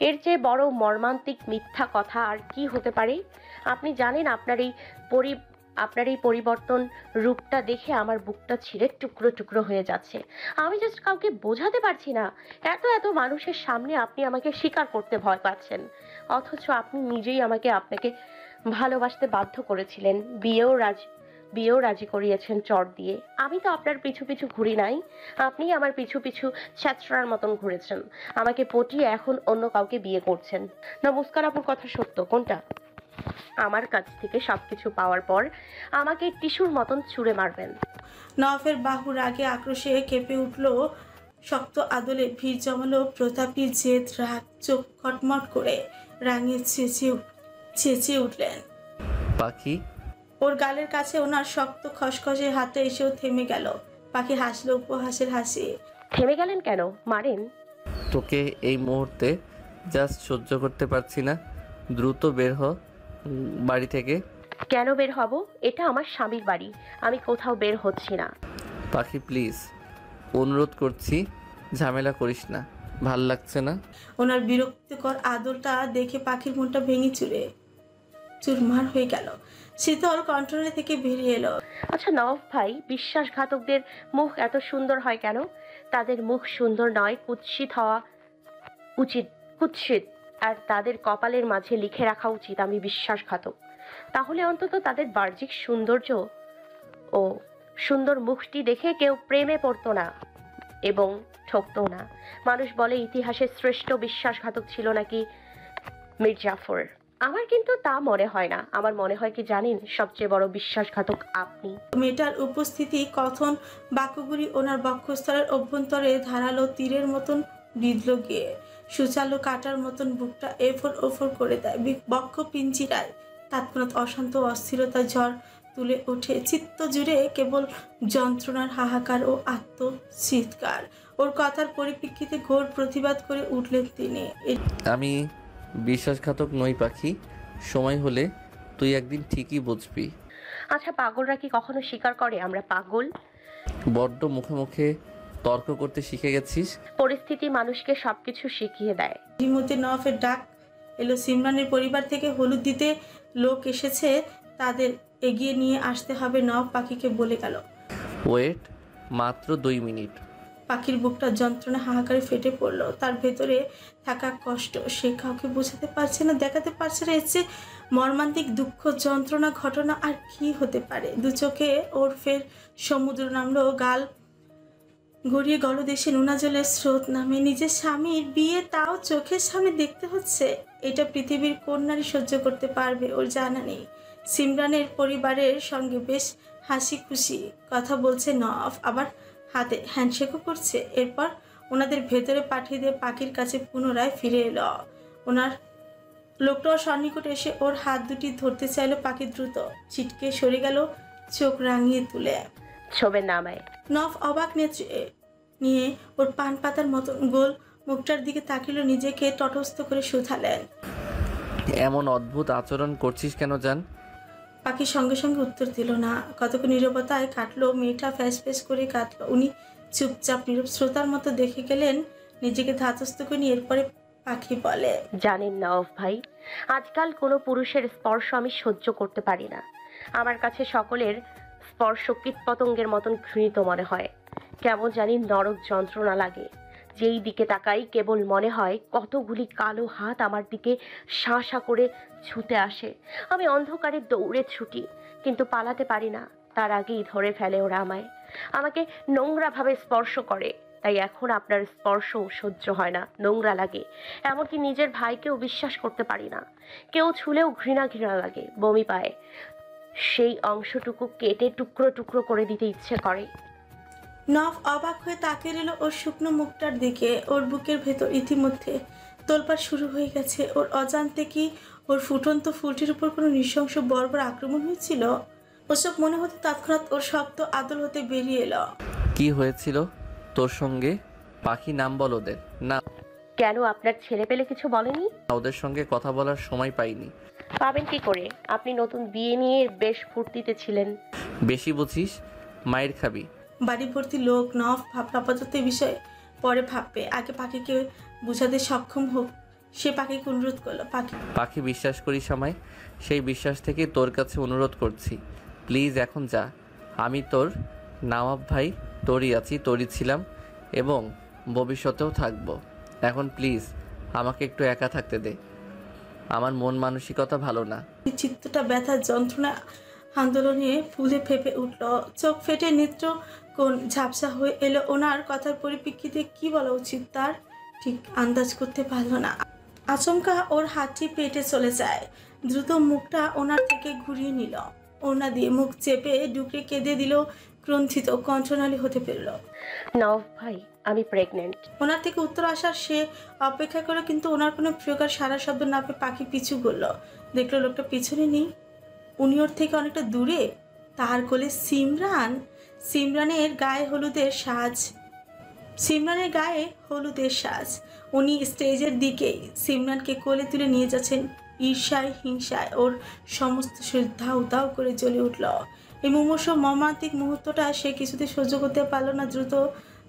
Speaker 4: এর চেয়ে বড় মর্মান্তিক মিথ্যা কথা আর কি হতে পারে? আপনি জানেন আপনার এই পরিবর্তন রূপটা দেখে আমার বুকটা ছিঁড়ে টুকরো টুকরো হয়ে যাচ্ছে। আমি জাস্ট কাউকে বোঝাতে পারছি না। এত এত মানুষের সামনে আপনি আমাকে স্বীকার করতে ভয় পাচ্ছেন, অথচ আপনি নিজেই আপনাকে ভালোবাসতে বাধ্য করেছিলেন, বিয়েও রাজি করিয়েছেন চট দিয়ে। আমি তো আপনার পিছু পিছু ঘুরি নাই, আপনি আমার পিছু পিছু ছ্যাঁচড়ার মতন ঘুরেছেন। আমাকে পটিয়ে এখন অন্য কাউকে বিয়ে করছেন। না মুস্কান আপুর কথা সত্য? কোনটা? আমার কাছ থেকে সবকিছু পাওয়ার পর আমাকে টিস্যুর মতন ছুঁড়ে মারবেন?
Speaker 1: নওয়াফের বাহুর আগে আক্রোশে কেঁপে উঠল, শক্ত আদলে ভিড় জমালো প্রতাপী, জেদ, রাগ, চোখ কটমট করে রাঙিয়ে চেঁচিয়ে উঠলেন।
Speaker 7: পাখি,
Speaker 1: ওর গালের কাছে ওনার শক্ত খসখসে হাতে এসেও থেমে গেল। পাখি হাসলো উপহাসের হাসি।
Speaker 4: থেমে গেলেন কেন? মারেন।
Speaker 7: তোকে এই মুহূর্তে জাস্ট সহ্য করতে পারছি না। দ্রুত বের হ বাড়ি থেকে।
Speaker 4: কেন বের হব? এটা আমার স্বামীর বাড়ি, আমি কোথাও বের হচ্ছি না।
Speaker 7: পাখি প্লিজ, অনুরোধ করছি, ঝামেলা করিস না, ভাল লাগছে না।
Speaker 1: ওনার বিরক্তিকর আদরটা দেখে পাখির মনটা ভেঙে চুরমার হয়ে গেল। শীতল কণ্ঠনে থেকে বেরিয়ে এলো,
Speaker 4: আচ্ছা নওয়াব ভাই, বিশ্বাসঘাতকদের মুখ এত সুন্দর হয় কেন? তাদের মুখ সুন্দর নয়, কুৎসিত হওয়া উচিত, কুৎসিত। আর তাদের কপালের মাঝে লিখে রাখা উচিত আমি বিশ্বাসঘাতক। তাহলে অন্তত তাদের বাহ্যিক সৌন্দর্য ও সুন্দর মুখটি দেখে কেউ প্রেমে পড়তো না এবং ঠকতো না। মানুষ বলে ইতিহাসের শ্রেষ্ঠ বিশ্বাসঘাতক ছিল নাকি মীর জাফর। আমার কিন্তু তা মনে হয় না। আমার মনে হয় কি জানেন, সবচেয়ে বড় বিশ্বাসঘাতক আপনি।
Speaker 1: মেয়েটার উপস্থিতি কথন বাক্যগুলি ওনার বক্ষস্থলের অভ্যন্তরে ধারালো তীরের মতন বিঁধল গিয়ে, সুচালো কাটার মতন বুকটা এফোর ওফোর করে দেয়। বক্ষ পিঞ্জিরায় তৎক্ষণাৎ অশান্ত অস্থিরতা ঝড় তুলে ওঠে। চিত্ত জুড়ে কেবল যন্ত্রণার হাহাকার ও আত্মচিৎকার। ওর কথার পরিপ্রেক্ষিতে ঘোর প্রতিবাদ করে উঠলেন তিনি।
Speaker 7: আমি বিশ্বাসঘাতক নই পাখি, সময় হলে তুই একদিন ঠিকই বুঝবি।
Speaker 4: আচ্ছা পাগলরা কি কখনো স্বীকার করে আমরা পাগল?
Speaker 7: বড্ড মুখে মুখে তর্ক করতে শিখে গেছিস।
Speaker 4: পরিস্থিতি মানুষকে সবকিছু শিখিয়ে দেয়।
Speaker 1: এই মুহূর্তে নওয়াফের ডাক এলো। সিমরানের পরিবার থেকে হলুদ দিতে লোক এসেছে, তাদের এগিয়ে নিয়ে আসতে হবে। নওয়াব পাখিকে বলে গেল,
Speaker 7: ওয়েট, মাত্র 2 মিনিট।
Speaker 1: পাখির বুকটা যন্ত্রণা হাহাকারে ফেটে পড়লো। তার ভেতরে থাকা কষ্ট সে কাউকে বোঝাতে পারছে না, দেখাতে পারছে না। এর চেয়ে মর্মান্তিক দুঃখ, যন্ত্রণা, ঘটনা আর কি হতে পারে? দু চোখে ওর ফের সমুদ্র নামলো, গাল গড়িয়ে গলদেশে নোনা জলের স্রোত নামে। নিজের স্বামীর বিয়ে, তাও চোখের সামনে দেখতে হচ্ছে। এটা পৃথিবীর কোন নারী সহ্য করতে পারবে ওর জানা নেই। সিমরানের পরিবারের সঙ্গে বেশ হাসি খুশি কথা বলছে নফ, আবার হাতে হ্যান্ডশেকও করছে। এরপর ওনাদের ভেতরে পাঠিয়ে দিয়ে পাখির কাছে পুনরায় ফিরে এলো। ওনার লোকটাও সন্নিকটে এসে ওর হাত দুটি ধরতে চাইলো। পাখি দ্রুত ছিটকে সরে গেল, চোখ রাঙিয়ে তুলে।
Speaker 4: ছবে নামায়।
Speaker 1: নফ অবাক নেত্রে নিয়ে ওর পান পাতার মতন গোল মুখটার দিকে তাকিল, নিজেকে তটস্থ করে শুধালেন।
Speaker 7: এমন অদ্ভুত আচরণ করছিস কেন জান?
Speaker 1: পাখি সঙ্গে সঙ্গে উত্তর দিল না। কতক্ষণ নীরবতায় কাটলো। মেয়েটা ফ্যাস ফ্যাস করে কাটলো। উনি চুপচাপ নীরব শ্রোতার মতো দেখে গেলেন, নিজেকে ধাতস্থ করে নিয়ে। এরপরে পাখি বলে,
Speaker 4: জানেন নওয়াব ভাই, আজকাল কোনো পুরুষের স্পর্শ আমি সহ্য করতে পারি না। আমার কাছে সকলের স্পর্শ কীটপতঙ্গের মতন ঘৃণিত মনে হয়। কেমন জানি নরক যন্ত্রণা লাগে। যেই দিকে তাকাই কেবল মনে হয় কতগুলি কালো হাত আমার দিকে শাঁসা করে ছুটে আসে। আমি অন্ধকারে দৌড়ে ছুটি, কিন্তু পালাতে পারি না। তার আগেই ধরে ফেলে ওরা আমায়, আমাকে নোংরাভাবে স্পর্শ করে। তাই এখন আপনার স্পর্শ সহ্য হয় না, নোংরা লাগে। এমনকি নিজের ভাইকেও বিশ্বাস করতে পারি না। কেউ ছুলেও ঘৃণা ঘৃণা লাগে, বমি পায়। সেই অংশটুকু কেটে টুকরো টুকরো করে দিতে ইচ্ছে করে।
Speaker 1: নফ অবাক হয়ে তাকিয়ে রইল ওর শুকনো মুখটার দিকে। ওর বুকের ভেতর ইতিমধ্যে তোলপাড় শুরু হয়ে গেছে। ওর অজান্তে কি ওর ফুটন্ত ফুলটির উপর কোনো নৃশংস বর্বর আক্রমণ হয়েছিল? ওসব মনে হতে তৎক্ষণাৎ ওর শক্ত আদল হতে বেরিয়ে এলো।
Speaker 7: কি হয়েছিল তোর সঙ্গে? পাখি, নাম বল ওদের। না,
Speaker 4: কেন, আপনার ছেলে পেলে কিছু বলেনি?
Speaker 7: ওদের সঙ্গে কথা বলার সময় পাইনি।
Speaker 4: পাবেন কি করে? আপনি নতুন বিয়ে নিয়ে বেশ ফুর্তিতে ছিলেন।
Speaker 7: বেশি বুঝিস, মায়ের খাবি।
Speaker 1: বাড়ি ভর্তি লোক। নফ ভাবল আপাতত এই বিষয়ে পরে ভাববে, আগে পাখিকে বোঝাতে সক্ষম হোক। সে পাখিকে অনুরোধ করলো,
Speaker 7: পাখি, বিশ্বাস করিস আমায়? সেই বিশ্বাস থেকে তোর কাছে অনুরোধ করছি, প্লিজ এখন যা। আমি তোর নওয়াব ভাই, তোরই আছি, তোরই ছিলাম এবং ভবিষ্যতেও থাকবো। এখন প্লিজ আমাকে একটু একা থাকতে দে। আমার মন মানসিকতা ভালো না।
Speaker 1: চিত্তটা ব্যথার যন্ত্রণা আন্দোলনে ফুলে ফেপে উঠল। চোখ ফেটে নেত্র কোন ঝাপসা হয়ে এলো। ওনার কথার পরিপ্রেক্ষিতে কি বলা উচিত তার ঠিক আন্দাজ করতে পারল না। আচমকা ওর হাতটি পেটে চলে যায়। দ্রুত মুখটা ওনার থেকে ঘুরিয়ে নিল। ওনা দিয়ে মুখ চেপে ডুকরে কেঁদে দিল। ক্রন্থিত কণ্ঠনালী হতে ফেলল।
Speaker 4: নওয়াব ভাই, আমি প্রেগনেন্ট।
Speaker 1: ওনার থেকে উত্তর আসার সে অপেক্ষা করে, কিন্তু ওনার কোনো প্রকার সারা শব্দ না পেয়ে পাখি পিছু করল। দেখলো লোকটা পিছনে নেই, উনি ওর থেকে অনেকটা দূরে। তার কোলে সিমরান। সিমরানের গায়ে হলুদের সাজ। উনি স্টেজের দিকেই সিমরানকে কোলে তুলে নিয়ে যাচ্ছেন। ঈর্ষায় হিংসায় ওর সমস্ত শরীর ধাউ ধাউ করে জ্বলে উঠল। এই মুমূর্ষ মর্মান্তিক মুহূর্তটা সে কিছুতে সহ্য করতে পারল না। দ্রুত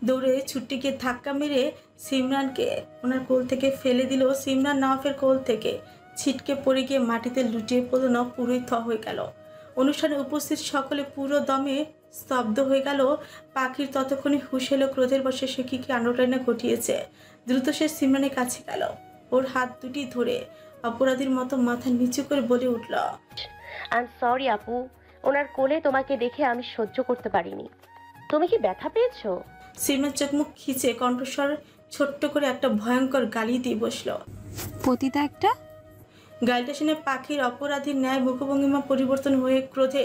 Speaker 1: দৌড়ে ছুটে গিয়ে ধাক্কা মেরে সিমরানকে ওনার কোল থেকে ফেলে দিল। সিমরান নওয়াফের কোল থেকে ছিটকে পড়ে গিয়ে মাটিতে লুটিয়ে পড়ল। নওয়াফ পুরোই থ হয়ে গেল। অনুষ্ঠানে উপস্থিত সকলে পুরো দমে স্তব্ধ হয়ে গেল। পাখির ততক্ষণে হুঁশ এলো, ক্রোধের বশে সে কি কাণ্ডটাইনা ঘটিয়েছে। দ্রুত সে সিমরানের কাছে গেল, ওর হাত দুটি ধরে অপরাধীর মতো মাথা নিচু করে বলে উঠল,
Speaker 4: আই এম সরি আপু, ওনার কোলে তোমাকে দেখে আমি সহ্য করতে পারিনি। তুমি কি ব্যথা পেয়েছো?
Speaker 1: সিমরান চোখ মুখ খিচে কণ্ঠস্বর ছোট্ট করে একটা ভয়ঙ্কর গালি দিয়ে বসলো।
Speaker 8: পতিতা একটা।
Speaker 1: গালিটা শুনে পাখির অপরাধীর ন্যায় মুখভঙ্গিমা পরিবর্তন হয়ে ক্রোধে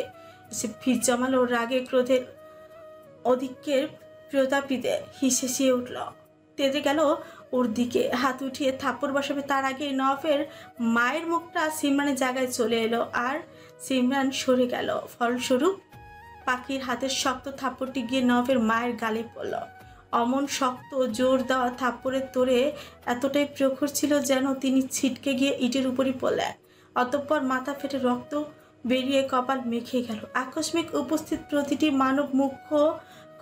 Speaker 1: সে ভিড় জমালো। রাগে ক্রোধের অধিক্যের প্রতাপিতে হিসেসিয়ে উঠল, তেড়ে গেল ওর দিকে, হাত উঠিয়ে থাপ্পড় বসাবে। তার আগে নওয়াফের মায়ের মুখটা সিমরানের জায়গায় চলে এলো আর সিমরান সরে গেল। ফলস্বরূপ পাখির হাতের শক্ত থাপ্পড়টি গিয়ে নওয়াফের মায়ের গালে পড়ল। অমন শক্ত জোর দেওয়া থাপ্পড়ের তোড়ে এতটাই প্রখর ছিল যেন তিনি ছিটকে গিয়ে ইটের উপরই পড়লেন। অতঃপর মাথা ফেটে রক্ত বেরিয়ে কপাল মেখে গেল। আকস্মিক উপস্থিত প্রতিটি মানব মুখ্য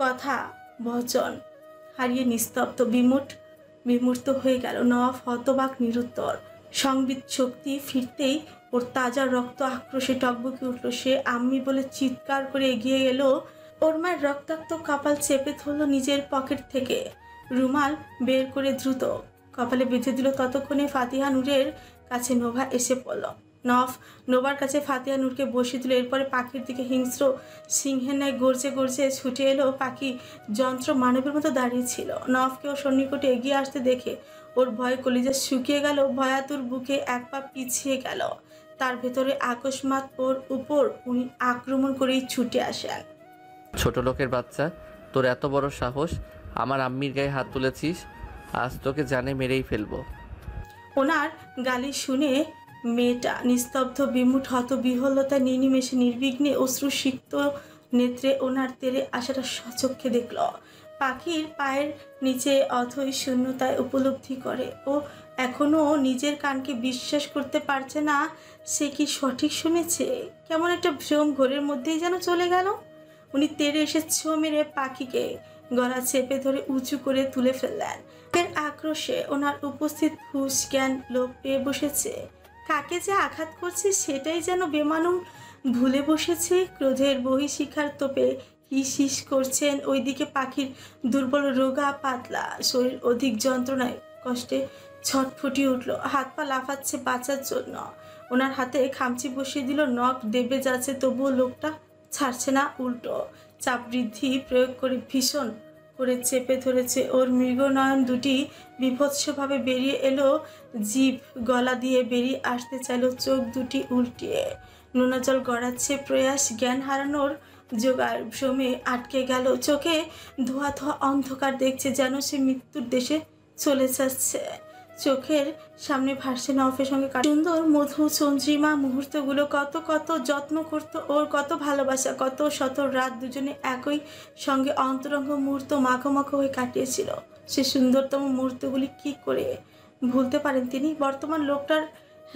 Speaker 1: কথা বচন হারিয়ে নিস্তব্ধ বিমূর্ত হয়ে গেল। নওয়াফ হতবাক, নিরুত্তর। সংবিত শক্তি ফিরতেই ওর তাজা রক্ত আক্রোশে টকবকে উঠল। সে আম্মি বলে চিৎকার করে এগিয়ে এলো ওর মায়ের রক্তাক্ত কপাল চেপে ধরলো নিজের পকেট থেকে, রুমাল বের করে দ্রুত কপালে বেঁধে দিল। ততক্ষণে ফাতিহা নূরের কাছে নোভা এসে পড়ল। নোভার কাছে ফাতিহা নূরকে বসিয়ে দিল। এরপরে পাখির দিকে হিংস্র সিংহের ন্যায় গর্জে গর্জে ছুটে এলো। পাখি যন্ত্র মানবের মতো দাঁড়িয়েছিল। নভকে ওর সন্নিকটে এগিয়ে আসতে দেখে ওর ভয়ে কলিজা শুকিয়ে গেল। ভয়াতুর বুকে এক পা পিছিয়ে গেল। তার ভেতরে আকস্মাৎ ওর উপর উনি আক্রমণ করেই ছুটে আসেন।
Speaker 7: ছোট লোকের বাচ্চা, তোর এত বড় সাহস, আমার আম্মির গায়ে হাত তুলেছিস, আজ তোকে জানে মেরেই ফেলবো।
Speaker 1: ওনার গালি শুনে মেয়েটা নিস্তব্ধ, বিমূঢ়, হতবিহ্বলতা নির্নিমেষে নির্বিঘ্নে অশ্রুসিক্ত নেত্রে ওনার তেরে আসাটা সচক্ষে দেখল। পাখির পায়ের নিচে অথই শূন্যতায় উপলব্ধি করে। ও এখনো নিজের কানকে বিশ্বাস করতে পারছে না সে কি সঠিক শুনেছে। কেমন একটা ভ্রম ঘোরের মধ্যেই যেন চলে গেল। উনি তেড়ে এসে ছো মেরে পাখিকে গলা চেপে ধরে উঁচু করে তুলে ফেললেন। এর আক্রোশে ওনার উপস্থিত হুঁশ জ্ঞান লোপ পেয়ে বসেছে। কাকে যে আঘাত করছে সেটাই যেন বেমানুম ভুলে বসেছে। ক্রোধের বহিঃশিখার তোপে হিস হিস করছেন। ওইদিকে পাখির দুর্বল রোগা পাতলা শরীর অধিক যন্ত্রণায় কষ্টে ছটফটিয়ে উঠল। হাত পা লাফাচ্ছে বাঁচার জন্য। ওনার হাতে খামচি বসিয়ে দিল। নখ দেবে যাচ্ছে, তবুও লোকটা ছাড়ছে না, উল্টো চাপ বৃদ্ধি প্রয়োগ করে ভীষণ করে চেপে ধরেছে। ওর মৃগনয়ন দুটি বিভৎসভাবে বেরিয়ে এলো। জিভ গলা দিয়ে বেরিয়ে আসতে চাইল। চোখ দুটি উল্টিয়ে নোনা জল গড়াচ্ছে প্রয়াস। জ্ঞান হারানোর জোগাড় ভ্রমে আটকে গেল। চোখে ধোয়া ধোয়া অন্ধকার দেখছে, যেন সে মৃত্যুর দেশে চলে যাচ্ছে। চোখের সামনে ভাসছে নফের সঙ্গে সুন্দর মধু চন্দ্রিমা মুহূর্তগুলো। কত কত যত্ন করতো ওর, কত ভালোবাসা, কত শত রাত দুজনে একই সঙ্গে অন্তরঙ্গ মুহূর্ত মাখো হয়ে কাটিয়েছিল। সে সুন্দরতম মুহূর্তগুলি কি করে ভুলতে পারেন তিনি? বর্তমান লোকটার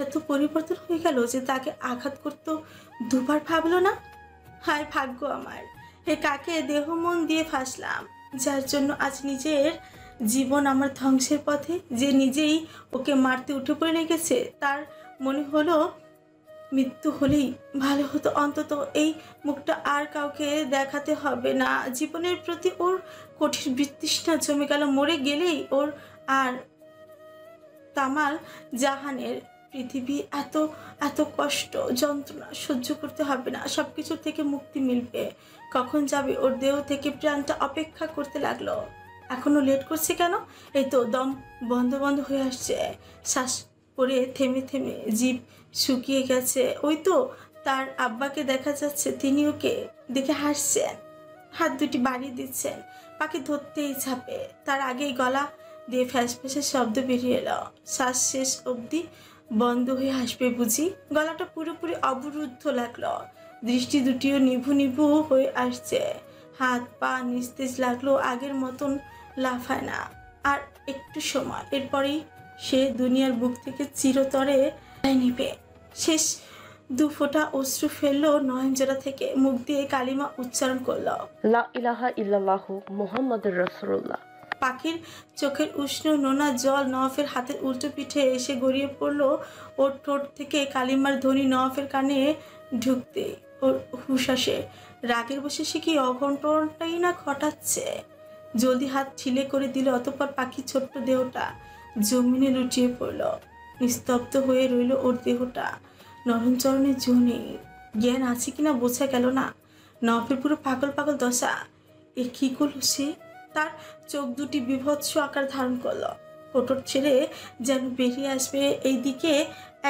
Speaker 1: এত পরিবর্তন হয়ে গেল যে তাকে আঘাত করতো দুবার ভাবলো না। হায় ভাগ্য আমার, হে কাকে দেহ মন দিয়ে ফাঁসলাম, যার জন্য আজ নিজের জীবন আমার ধ্বংসের পথে। যে নিজেই ওকে মারতে উঠে পড়ে লেগেছে। তার মনে হলো মৃত্যু হলেই ভালো হতো, অন্তত এই মুখটা আর কাউকে দেখাতে হবে না। জীবনের প্রতি ওর কঠিন বিতৃষ্ণা জমে গেল। মরে গেলেই ওর আর তামাল জাহানের পৃথিবী এত এত কষ্ট যন্ত্রণা সহ্য করতে হবে না। সব কিছু থেকে মুক্তি মিলবে। কখন যাবে ওর দেহ থেকে প্রাণটা অপেক্ষা করতে লাগলো। এখনো লেট করছে কেন? এই তো দম বন্ধ বন্ধ হয়ে আসছে। শ্বাস পড়ে থেমে থেমে জিভ শুকিয়ে গেছে। ওই তো তার আব্বাকে দেখা যাচ্ছে, তিনি ওকে দেখে হাসছেন, হাত দুটি বাড়িয়ে দিচ্ছেন। পাখি ধরতেই ছাপে, তার আগেই গলা দিয়ে ফ্যাস ফ্যাসের শব্দ বেরিয়ে এলো। শ্বাস শেষ অবধি বন্ধ হয়ে হাসবে বুঝি। গলাটা পুরোপুরি অবরুদ্ধ লাগলো। দৃষ্টি দুটিও নিভু নিভু হয়ে আসছে। হাত পা নিস্তেজ লাগলো, আগের মতন লাফায় না আর একটু সময়। এরপরেই সে দুনিয়ার বুক থেকে চিরতরে নিবে। শেষ দু ফোঁটা অশ্রু ফেললো নয়ন জোড়া থেকে। মুখ দিয়ে কালিমা উচ্চারণ করলো,
Speaker 4: লা ইলাহা ইল্লাল্লাহু মুহাম্মাদুর রাসূলুল্লাহ।
Speaker 1: পাখির চোখের উষ্ণ নোনা জল নওয়াফের হাতের উল্টো পিঠে এসে গড়িয়ে পড়লো। ওর ঠোঁট থেকে কালিমার ধ্বনি নওয়াফের কানে ঢুকতে ওর হুঁশ আসে। রাগের বসে সে কি অঘটনটাই না ঘটাচ্ছে। জলদি হাত ছিলে করে দিল। অতঃপর পাখির ছোট্ট দেহটা জমিনে লুটিয়ে পড়ল। নিস্তব্ধ হয়ে রইল ওর দেহটা। নরমচরণের জো নেই। জ্ঞান আছে কিনা বোঝা গেল না। নওয়াফের পুরো পাগল পাগল দশা। এ কি করলো সে? তার চোখ দুটি বিভৎস আকার ধারণ করলো। কোটর ছেড়ে যেন বেরিয়ে আসবে। এইদিকে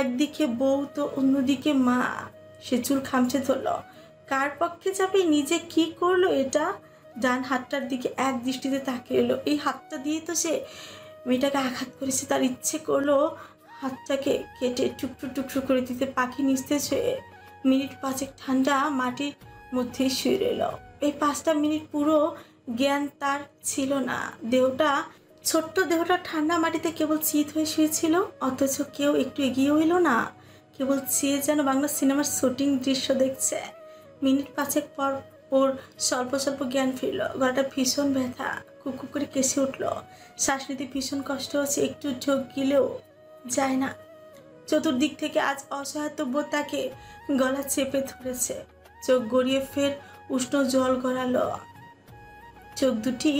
Speaker 1: একদিকে বউ তো অন্যদিকে মা। সে চুল খামচে ধরল। কার পক্ষে যাবে? নিজে কি করলো এটা? ডান হাতটার দিকে এক দৃষ্টিতে তাকিয়ে এলো। এই হাতটা দিয়ে তো সে মেয়েটাকে আঘাত করেছে। তার ইচ্ছে করলো হাতটাকে কেটে টুকরো টুকরো করে দিতে। পাখি নিস্তেজ হয়ে মিনিট পাঁচেক ঠান্ডা মাটির মধ্যেই শুয়ে রইল। এই 5টা মিনিট পুরো জ্ঞান তার ছিল না। দেহটা, ছোট্ট দেহটা ঠান্ডা মাটিতে কেবল চিত হয়ে শুয়েছিল। অথচ কেউ একটু এগিয়ে হইল না। কেবল চেয়ে যেন বাংলা সিনেমার শুটিং দৃশ্য দেখছে। মিনিট 5 পর ওর স্বল্প স্বল্প জ্ঞান ফিরল। গলাটা ভীষণ ব্যথা, কুকু করে কেসে উঠল। শ্বাস নিতে ভীষণ কষ্ট হচ্ছে। একটু ঢোক গিলেও যায় না। চতুর্দিক থেকে আজ অসহায়ত্ব বোধ তাকে গলা চেপে ধরেছে। চোখ গড়িয়ে ফের উষ্ণ জল গড়ালো। চোখ দুটি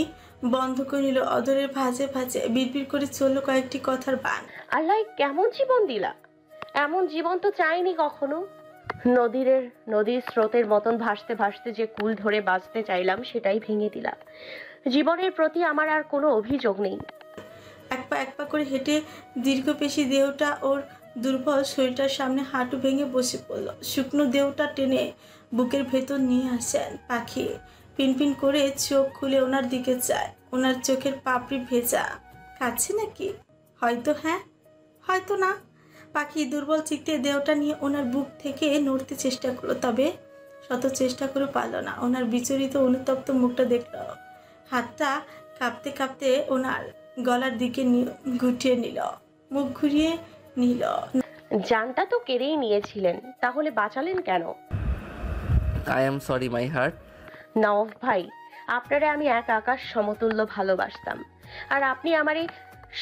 Speaker 1: বন্ধ করে নিল। অদরের ভাঁজে ভাঁজে বিড়বিড় করে চলল কয়েকটি কথার বান।
Speaker 4: আল্লাহ কেমন জীবন দিলা, এমন জীবন তো চাইনি কখনো। নদীর স্রোতের মতন ভাসতে ভাসতে যে কুল ধরে বাঁচতে চাইলাম সেটাই ভেঙে দিলাম। জীবনের প্রতি আমার আর কোনো অভিযোগ নেই।
Speaker 1: এক পা করে হেঁটে দীর্ঘপেশী দেহটা ওর দুর্বল শরীরটার সামনে হাঁটু ভেঙে বসে পড়ল। শুকনো দেহটা টেনে বুকের ভেতর নিয়ে আসেন পাখি। পিনপিন করে চোখ খুলে ওনার দিকে চায়। ওনার চোখের পাপড়ি ভেজা। কাছে নাকি? হয়তো হ্যাঁ, হয়তো না। পাখি দুর্বল চিত্তে দেহটা নিয়ে ওনার বুক থেকে নড়তে চেষ্টা করলো, তবে শত চেষ্টা করে পারল না। ওনার বিচলিত অনুতপ্ত মুখটা দেখল। হাতটা কাঁপতে কাঁপতে ওনার গলার দিকে গুটিয়ে নিল, মুখ ঘুরিয়ে নিল।
Speaker 4: জানটা তো কেড়েই নিয়েছিলেন, তাহলে বাঁচালেন কেন?
Speaker 7: I am sorry my heart.
Speaker 4: Nawab ভাই, আপনারে আমি এক আকাশ সমতুল্য ভালোবাসতাম, আর আপনি আমার এই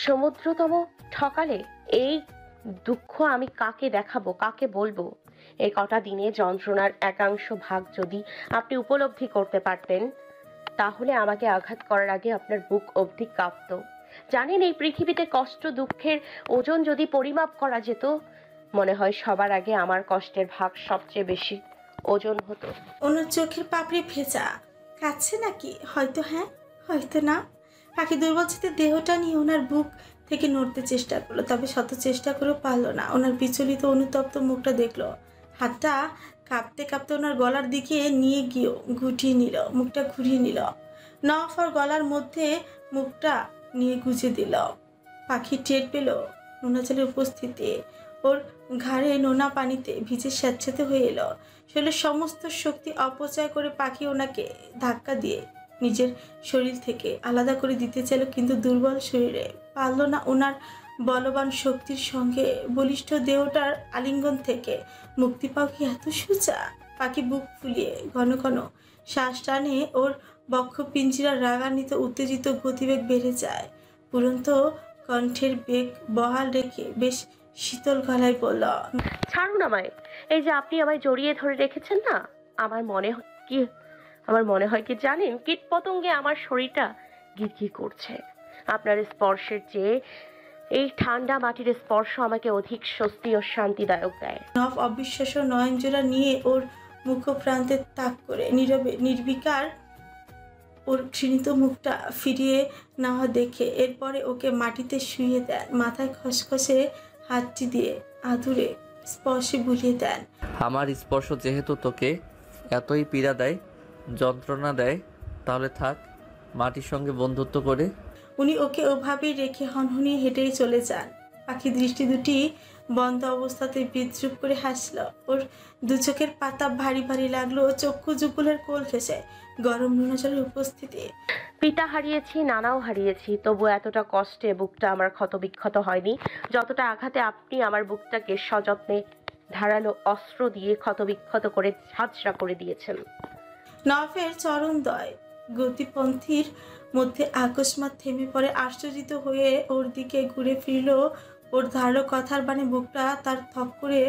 Speaker 4: সমুদ্রতম ঠকালে। এই দুঃখ আমি কাকে দেখাবো, কাকে বলবো? এই কটা দিনে যন্ত্রণার একাংশ ভাগ যদি আপনি উপলব্ধি করতে পারতেন, তাহলে আমাকে আঘাত করার আগে আপনার বুক অবধি কাঁপত। জানেন, এই পৃথিবীতে কষ্ট দুঃখের ওজন যদি পরিমাপ করা যেত, মনে হয় সবার আগে আমার কষ্টের ভাগ সবচেয়ে বেশি ওজন হতো।
Speaker 1: ওনার চোখের পাপড়ি ভেজা। কাছে নাকি? হয়তো হ্যাঁ, হয়তো না। পাখি দুর্বল চিত্তে দেহটা নিয়ে ওনার বুক থেকে নড়তে চেষ্টা করলো, তবে শত চেষ্টা করেও পারলো না। ওনার বিচলিত অনুতপ্ত মুখটা দেখলো। হাতটা কাঁপতে কাঁপতে ওনার গলার দিকে নিয়ে গিয়েও গুটিয়ে নিল, মুখটা ঘুরিয়ে নিল। নওয়াফার গলার মধ্যে মুখটা নিয়ে গুজে দিল। পাখি টের পেল নোনাজলের উপস্থিতি। ওর ঘাড়ে নোনা পানিতে ভিজে স্যাঁতসেঁতে হয়ে এলো। শরীরের সমস্ত শক্তি অপচয় করে পাখি ওনাকে ধাক্কা দিয়ে নিজের শরীর থেকে আলাদা করে দিতে চাইল, কিন্তু দুর্বল শরীরে পারল না ওনার বলবান শক্তির সঙ্গে বলিষ্ঠ দেহটার আলিঙ্গন থেকে মুক্তি পাওয়া কি এত সোজা? পাখি বুক ফুলিয়ে ঘন ঘন শ্বাস টানে। ওর বক্ষ পিঞ্জিরার রাগান্বিত উত্তেজিত গতিবেগ বেড়ে যায়। পুরন্ত কণ্ঠের বেগ বহাল রেখে বেশ শীতল গলায় বলল,
Speaker 4: ছাড়ুন আমায়। এই যে আপনি আমায় জড়িয়ে ধরে রেখেছেন না, আমার মনে হয় কি জানেন, কীট পতঙ্গে আমার শরীরটা গিরগির করছে। আপনার স্পর্শের চেয়ে এই ঠান্ডা মাটির স্পর্শ আমাকে অধিক স্বস্তি ও শান্তিদায়ক দেয়।
Speaker 1: নব অবিশ্বাস্য নয়নজোড়া নিয়ে ওর মুখ প্রান্তে তাক করে নীরবে নির্বিকার ওর ঘৃণিত মুখটা ফিরিয়ে নেওয়া দেখে এরপরে ওকে মাটিতে শুইয়ে দেন। মাথায় খসখসে হাতটি দিয়ে আদুরে স্পর্শে বুলিয়ে দেন।
Speaker 7: আমার স্পর্শ যেহেতু তোকে এতই পীড়া দেয়, যন্ত্রণা দেয়, তাহলে থাক মাটির সঙ্গে বন্ধুত্ব করে।
Speaker 1: উনি ওকে ওভাবেই রেখে হনহনিয়ে হেঁটেই চলে যান। পাখি দৃষ্টি দুটি বন্ধ অবস্থাতে বিদ্রুপ করে হাসল। ওর দু চোখের পাতা ভারী ভারী লাগলো। চক্ষু যুগলের কোল ঘেঁষে গরম নুনাজলের উপস্থিতি।
Speaker 4: পিতা হারিয়েছি, নানাও হারিয়েছি, তবু এতটা কষ্টে বুকটা আমার ক্ষতবিক্ষত হয়নি যতটা আঘাতে আপনি আমার বুকটাকে সযত্নে ধারালো অস্ত্র দিয়ে ক্ষতবিক্ষত করে ঝাঁঝরা করে দিয়েছেন।
Speaker 1: নফের চরণদ্বয় গতিপন্থীর মধ্যে আকস্মাৎ থেমে পড়ে। আশ্চর্যিত হয়ে ওর দিকে ঘুরে ফিরল। ওর ধারালো কথার বাণে বুকটা তার থপ করে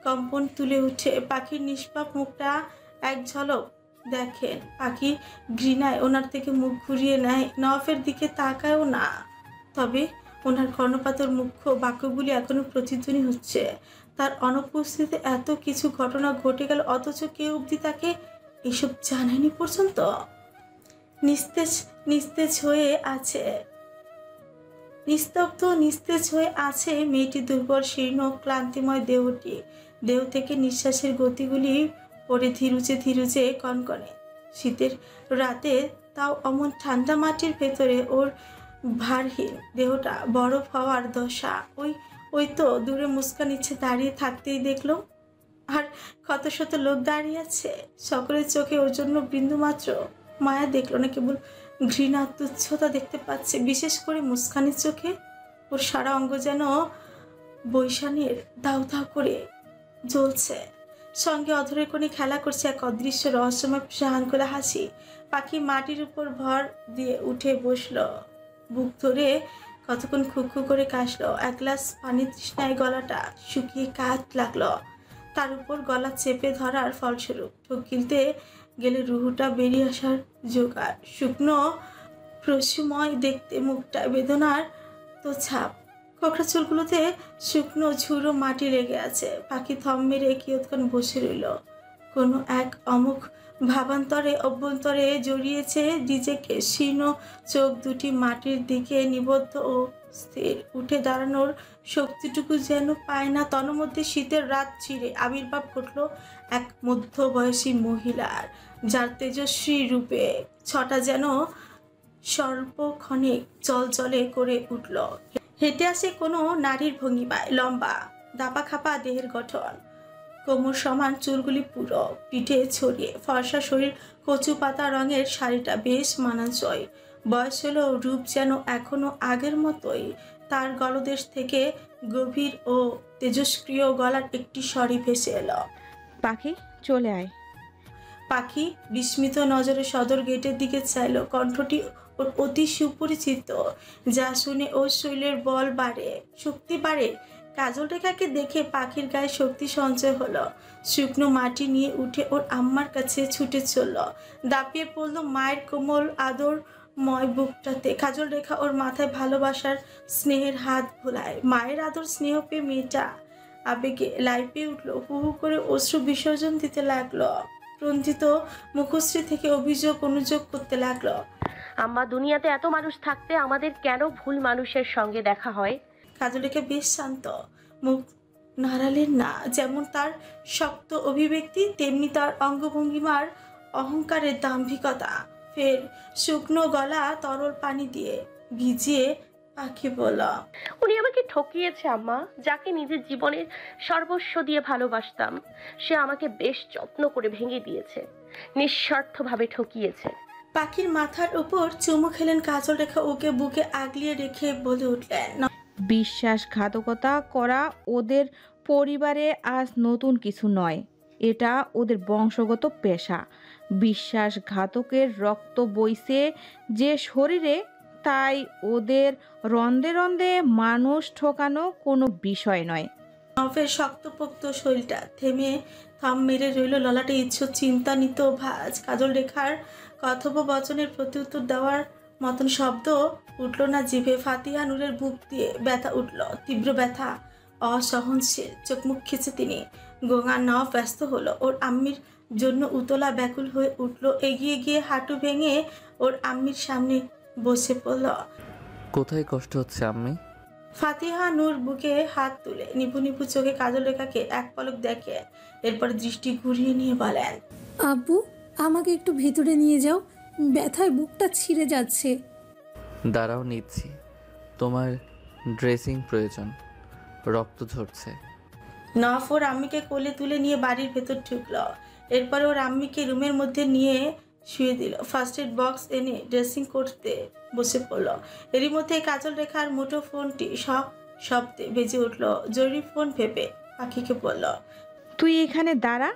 Speaker 1: কম্পন তুলে উঠে। পাখির নিষ্পাপ মুখটা এক ঝলক দেখেন। পাখি ঘৃণায় ওনার থেকে মুখ ঘুরিয়ে নেয়, নওয়াফের দিকে তাকায়ও না। তবে ওনার কর্ণপাতর মুখ্য বাক্যগুলি এখনো প্রতিধ্বনি হচ্ছে। তার অনুপস্থিতিতে এত কিছু ঘটনা ঘটে গেল, অথচ কেউ অবধি তাকে এসব জানায়নি পর্যন্ত। নিস্তেজ হয়ে আছে, নিস্তব্ধ নিস্তেজ হয়ে আছে মেয়েটি। দুর্বল শীর্ণ ক্লান্তিময় দেহটি। দেহ থেকে নিঃশ্বাসের গতিগুলি পড়ে ধীরুচে ধীরুচে কনকনে। শীতের রাতে তাও অমন ঠান্ডা মাটির ভেতরে ওর ভারহীন দেহটা বরফ হওয়ার দশা। ওই তো দূরে মুস্কান ইচ্ছে দাঁড়িয়ে থাকতেই দেখলো। আর কত শত লোক দাঁড়িয়ে আছে। সকলের চোখে ওর জন্য বিন্দুমাত্র মায়া দেখলো না, কেবল ঘৃণা তুচ্ছতা দেখতে পাচ্ছে। বিশেষ করে মুস্কানের চোখে। ওর সারা অঙ্গ যেন বৈশানের দাউ দাউ করে জ্বলছে। সঙ্গে অধরের কোণে খেলা করছে এক অদৃশ্য রহস্যময় প্রাণখোলা হাসি। পাখি মাটির উপর ভর দিয়ে উঠে বসলো। বুক ধরে কতক্ষণ খুকখু করে কাশলো। এক গ্লাস পানি তৃষ্ণায় গলাটা শুকিয়ে কাঠ লাগলো। তার উপর গলা চেপে ধরার ফলস্বরূপ ঠোক গিলতে গেলে রুহুটা বেরিয়ে আসার জোগাড়। শুকনো প্রসূময় দেখতে, মুখটা বেদনার তো ছাপ, কোকড়া চুলগুলোতে শুকনো ঝুড়ো মাটি লেগে আছে। পাখি থম মেরে কিয়ৎক্ষণ বসে রইল, কোনো এক অমুক ভাবান্তরে অভ্যন্তরে জড়িয়েছে নিজেকে। শীর্ণ চোখ দুটি মাটির দিকে নিবদ্ধ ও স্থির। উঠে দাঁড়ানোর শক্তিটুকু যেন পায় না। তন্মধ্যে শীতের রাত চিরে আবির্ভাব ঘটল এক মধ্যবয়সী মহিলার, যার তেজস্বী রূপে ছটা যেন স্বল্পক্ষণে জলজলে করে উঠল। হেঁটে আসে কোনো নারীর ভঙ্গিমায়, লম্বা দাপা খাপা দেহের গঠন, কোমর সমান চুলগুলি পুরো পিঠে ছড়িয়ে, ফর্সা শরীর, কচু পাতা রঙের শাড়িটা বেশ মানানসই। বয়স হলেও রূপ যেন এখনো আগের মতোই। তার গলদেশ থেকে গভীর ও তেজস্ক্রিয় গলার একটি স্বরই ভেসে এলো,
Speaker 2: পাখি চলে আয়।
Speaker 1: পাখি বিস্মিত নজরে সদর গেটের দিকে চাইল। কণ্ঠটি ওর অতি সুপরিচিত, যা শুনে ওর শরীরের বল বাড়ে, শক্তি বাড়ে। কাজল রেখাকে দেখে পাখির গায়ে শক্তি সঞ্চয় হলো। শুকনো মাটি নিয়ে উঠে ওর আম্মার কাছে ছুটে চলল, দাপিয়ে পড়ল মায়ের কোমল আদরময় বুকটাতে। কাজল রেখা ওর মাথায় ভালোবাসার স্নেহের হাত ভোলায়। মায়ের আদর স্নেহ পেয়ে মেয়েটা আবেগে লাইপে উঠল, হু হু করে অশ্রু বিসর্জন দিতে লাগলো। রঞ্জিত মুখশ্রী থেকে অভিযোগ অনুযোগ করতে লাগলো,
Speaker 4: আম্মা, দুনিয়াতে এত মানুষ থাকতে আমাদের কেন ভুল মানুষের সঙ্গে দেখা হয়?
Speaker 1: কাজল রেখা বেশ শান্ত, মুখ নাড়ালেন না। যেমন তার শক্ত অভিব্যক্তি, তেমনি তার অঙ্গভঙ্গিমার অহংকারের দাম্ভিকতা। ফের শুকনো গলা তরল পানি দিয়ে ভিজিয়ে পাখি বলল,
Speaker 4: উনি আমাকে ঠকিয়েছে আম্মা। যাকে নিজের জীবনের সর্বস্ব দিয়ে ভালোবাসতাম, সে আমাকে বেশ যত্ন করে ভেঙে দিয়েছে, নিঃস্বার্থভাবে ঠকিয়েছে।
Speaker 1: পাখির মাথার উপর চুমু খেলেন কাজল রেখা। ওকে বুকে আগলিয়ে রেখে বলে উঠলেন,
Speaker 2: বিশ্বাসঘাতকতা করা ওদের পরিবারে আজ নতুন কিছু নয়, এটা ওদের বংশগত পেশা। বিশ্বাসঘাতকের রক্ত বইছে যে শরীরে, তাই ওদের রন্ধে রন্ধে মানুষ ঠকানো কোনো বিষয় নয়।
Speaker 1: নভের শক্তপোক্ত শরীরটা থেমে থম মেরে রইল, ললাটে ইচ্ছুক চিন্তান্বিত ভাঁজ। কাজল রেখার কথোপবচনের প্রত্যুত্তর দেওয়ার মতন শব্দ উঠল না জিভে। ফাতিহা নূরের বুক দিয়ে ব্যথা উঠল, তীব্র ব্যথা, অসহনশীল। চোখ মুখ খিচে তিনি। গোঙা নভ ব্যস্ত হলো। ওর আম্মির জন্য উতলা ব্যাকুল হয়ে উঠল, এগিয়ে গিয়ে হাঁটু ভেঙে ওর আম্মির সামনে বসে পড়ল।
Speaker 7: কোথায় কষ্ট হচ্ছে আম্মি?
Speaker 1: ফাতিহা নূর বুকে হাত তুলে নিভু নিভু চোখে কাজল রেখাকে এক পলক দেখে, এরপর দৃষ্টি ঘুরিয়ে নিয়ে বলেন,
Speaker 8: আব্বু, আমাকে একটু ভেতরে নিয়ে যাও, ব্যথায় বুকটা ছিঁড়ে যাচ্ছে।
Speaker 7: দাঁড়াও, নিচ্ছি। তোমার ড্রেসিং প্রয়োজন, রক্ত ঝরছে।
Speaker 1: নফ ওর আম্মিকে কোলে তুলে নিয়ে বাড়ির ভেতর ঢুকলো। এরপর ওর আম্মিকে রুমের মধ্যে নিয়ে শুয়ে দিল। ফার্স্ট এড বক্স এনে ড্রেসিং করতে বসে পড়লো। এরই মধ্যে কাজল রেখার মুঠো ফোনটি শব্দে বেজে উঠল। জরুরি ফোন ভেবে পাখিকে বলল,
Speaker 2: তুই এখানে দাঁড়া,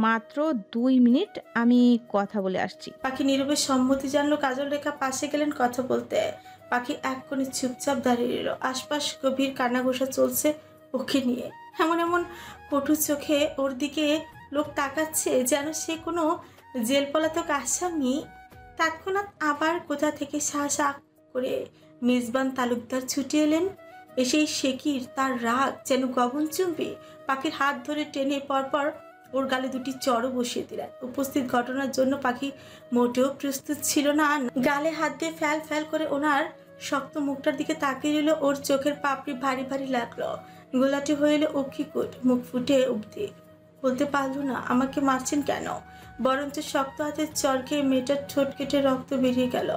Speaker 2: মাত্র 2 মিনিট, আমি কথা বলে আসছি।
Speaker 1: পাখি নীরবে সম্মতি জানলো। কাজল রেখা পাশে গেলেন কথা বলতে। পাখি এক কোণে চুপচাপ দাঁড়িয়ে রইল। আশপাশ গভীর কান্নাঘোষা চলছে ওকে নিয়ে। এমন এমন কটু চোখে ওর দিকে লোক তাকাচ্ছে, যেন সে কোনো জেল পলাতক আসামি। তৎক্ষণাৎ আবার কোথা থেকে সা করে মেজবান তালুকদার ছুটে এলেন। এসেই শেকির তার রাগ যেন গগনচুম্বী। পাখির হাত ধরে টেনে পরপর ওর গালে দুটি চড়ও বসিয়ে দিলেন। উপস্থিত ঘটনার জন্য পাখি মোটেও প্রস্তুত ছিল না। গালে হাত দিয়ে ফ্যাল ফ্যাল করে ওনার শক্ত মুখটার দিকে তাকিয়ে রইল। ওর চোখের পাপড়ি ভারী ভারী লাগলো। গোলাটি হয়ে এলো অক্ষিকুট, মুখ ফুটে অবধি বলতে পারল না আমাকে মারছেন কেন, বরঞ্চ শক্ত হাতের চর খেয়ে মেয়েটার ঠোঁট কেটে রক্ত বেরিয়ে গেল।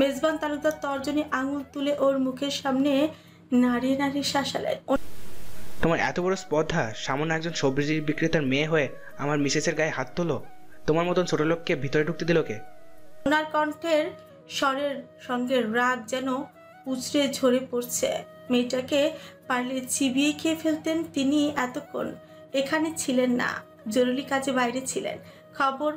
Speaker 1: মেজবান তালুকদার তর্জনী আঙুল তুলে ওর মুখের সামনে নাড়িয়ে নাড়িয়ে শাসালেন।
Speaker 9: তোমার এত বড় স্পর্ধা, সামান্য একজন সবজি বিক্রেতার মেয়ে হয়ে আমার মিসেসের গায়ে হাত তোলো? তোমার মতন ছোট লোককে ভিতরে ঢুকতে দিল কে?
Speaker 1: ওনার কণ্ঠের স্বরের সঙ্গে রাগ যেন উছড়ে ঝরে পড়ছে। মেয়েটাকে পারলে চিবিয়ে খেয়ে ফেলতেন তিনি। এতক্ষণ এখানে ছিলেন না, জরুরি কাজে বাইরে ছিলেন। খবর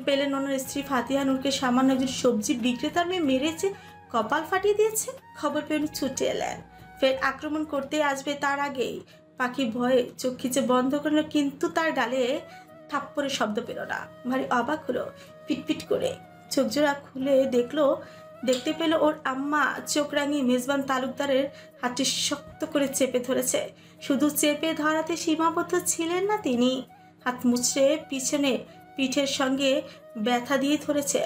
Speaker 1: পেলেন ওনার স্ত্রী ফাতিহা নূরকে সামান্য একজন সবজি বিক্রেতার মেয়ে মেরেছে, কপাল ফাটিয়ে দিয়েছে। খবর পেয়ে উনি ছুটে এলেন। ফের আক্রমণ করতে আসবে তার আগেই পাখি ভয়ে চোখ খিচে বন্ধ করল। কিন্তু তার গালে থাপ্পড়ের শব্দ পেল না। ভারী অবাক হলো, পিটপিট করে চোখ জোড়া খুলে দেখতে পেল ওর আম্মা চোখ রাঙিয়ে মেজবান তালুকদারের হাতটি শক্ত করে চেপে ধরেছে। শুধু চেপে ধরাতে সীমাবদ্ধ ছিলেন না তিনি, হাত মুচড়ে পিছনে পিঠের সঙ্গে ব্যথা দিয়ে ধরেছে।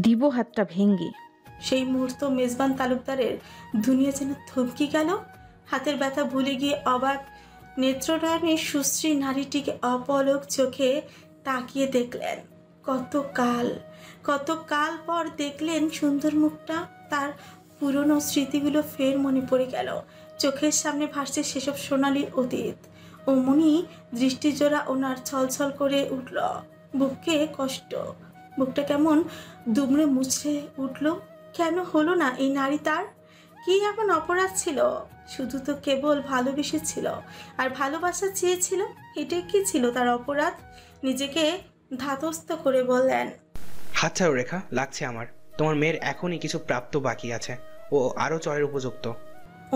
Speaker 2: দিব হাতটা ভেঙ্গে।
Speaker 1: সেই মুহূর্ত মেজবান তালুকদারের দুনিয়া যেন থমকে গেল। হাতের ব্যথা ভুলে গিয়ে অবাক নেত্রনয়নে সুশ্রী নারীটিকে অপলক চোখে তাকিয়ে দেখলেন। কতকাল পর দেখলেন সুন্দর মুখটা। তার পুরনো স্মৃতিগুলো ফের মনে পড়ে গেল। চোখের সামনে ভাসছে সেসব সোনালি অতীত। অমনি দৃষ্টিজোড়া ওনার ছলছল করে উঠল। বুকে কষ্ট, বুকটা কেমন দুমড়ে মুছড়ে উঠল। কেন হলো না এই নারী তার? কি এমন অপরাধ ছিল? শুধু তো কেবল ভালোবেসেছিল আর ভালোবাসা চেয়েছিল। এটাই কি ছিল তার অপরাধ? নিজেকে ধাতস্থ করে বললেন,
Speaker 9: হাত ছাড়ো রেখা, লাগছে আমার। তোমার মেয়ের এখনই কিছু প্রাপ্ত বাকি আছে, ও আরও চড়ের উপযুক্ত।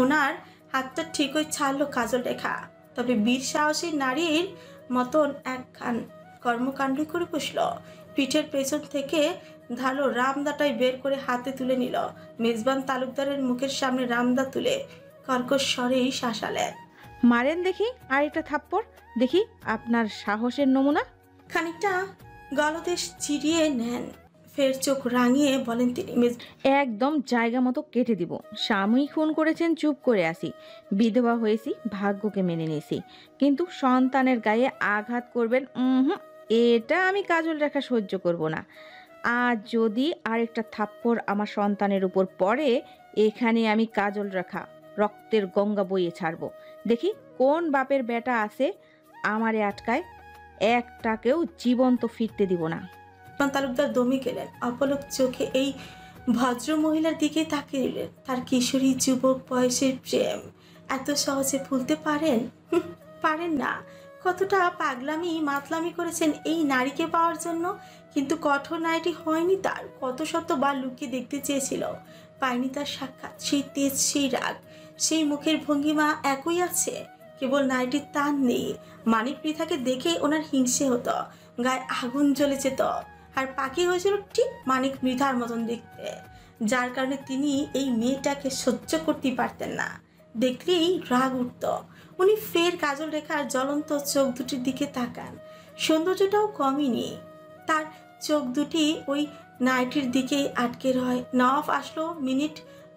Speaker 1: ওনার হাতটা ঠিকই ছাড়লো কাজল রেখা, তবে বীর সাহসী নারীর মতন একখান কর্মকাণ্ড করে বসল। পিঠের পেছন থেকে ধালো রামদাটাই বের করে হাতে তুলে নিল। মেজবান তালুকদারের মুখের সামনে রামদা তুলে কর্কশ স্বরেই শাসালেন,
Speaker 2: মারেন দেখি আরেকটা থাপ্পড়, দেখি আপনার সাহসের নমুনা।
Speaker 1: খানিকটা গলদেশ চিরিয়ে নেন, ফের চোখ রাঙিয়ে বলেন তিনি,
Speaker 2: একদম জায়গা মতো কেটে দিব। স্বামী খুন করেছেন, চুপ করে আসি। বিধবা হয়েছি, ভাগ্যকে মেনে নিয়েছি, কিন্তু সন্তানের গায়ে আঘাত করবেন, এটা আমি কাজল রেখা সহ্য করব না। আর যদি আরেকটা থাপ্পড় আমার সন্তানের উপর পড়ে, এখানে আমি কাজল রেখা রক্তের গঙ্গা বইয়ে ছাড়ব। দেখি কোন বাপের বেটা আছে আমারে আটকায়, একটাকেও জীবন্ত ফিরতে দিব না।
Speaker 1: তালুকদার দমে গেলেন। অপলক চোখে এই ভদ্র মহিলার দিকে তাকিয়ে দিলেন। তার কিশোরী যুবক বয়সের প্রেম এত সহজে ভুলতে পারেন? পারেন না। কতটা পাগলামি মাতলামি করেছেন এই নারীকে পাওয়ার জন্য, কিন্তু কঠোর নারীটি হয়নি তার। কত শতবার লুকিয়ে দেখতে চেয়েছিল, পায়নি তার সাক্ষাৎ। সেই তেজ, সেই রাগ, সেই মুখের ভঙ্গিমা একই আছে, কেবল নারীটির টান নেই। মানিক পৃথাকে দেখে ওনার হিংসে হতো, গায়ে আগুন জ্বলে যেত। আর পাখি হয়েছিল ঠিক মানিক মৃধার মতন দেখতে, যার কারণে তিনি এই মেয়েটাকে সহ্য করতেই পারতেন না। দেখলেই রাগ উঠত। উনি ফের কাজল রেখার জ্বলন্ত চোখ দুটির দিকে তাকান। সৌন্দর্যটাও কমেনি, তার চোখ দুটি ওই নাইটির দিকেই আটকে রয়। নওয়াব আসলো মিনিট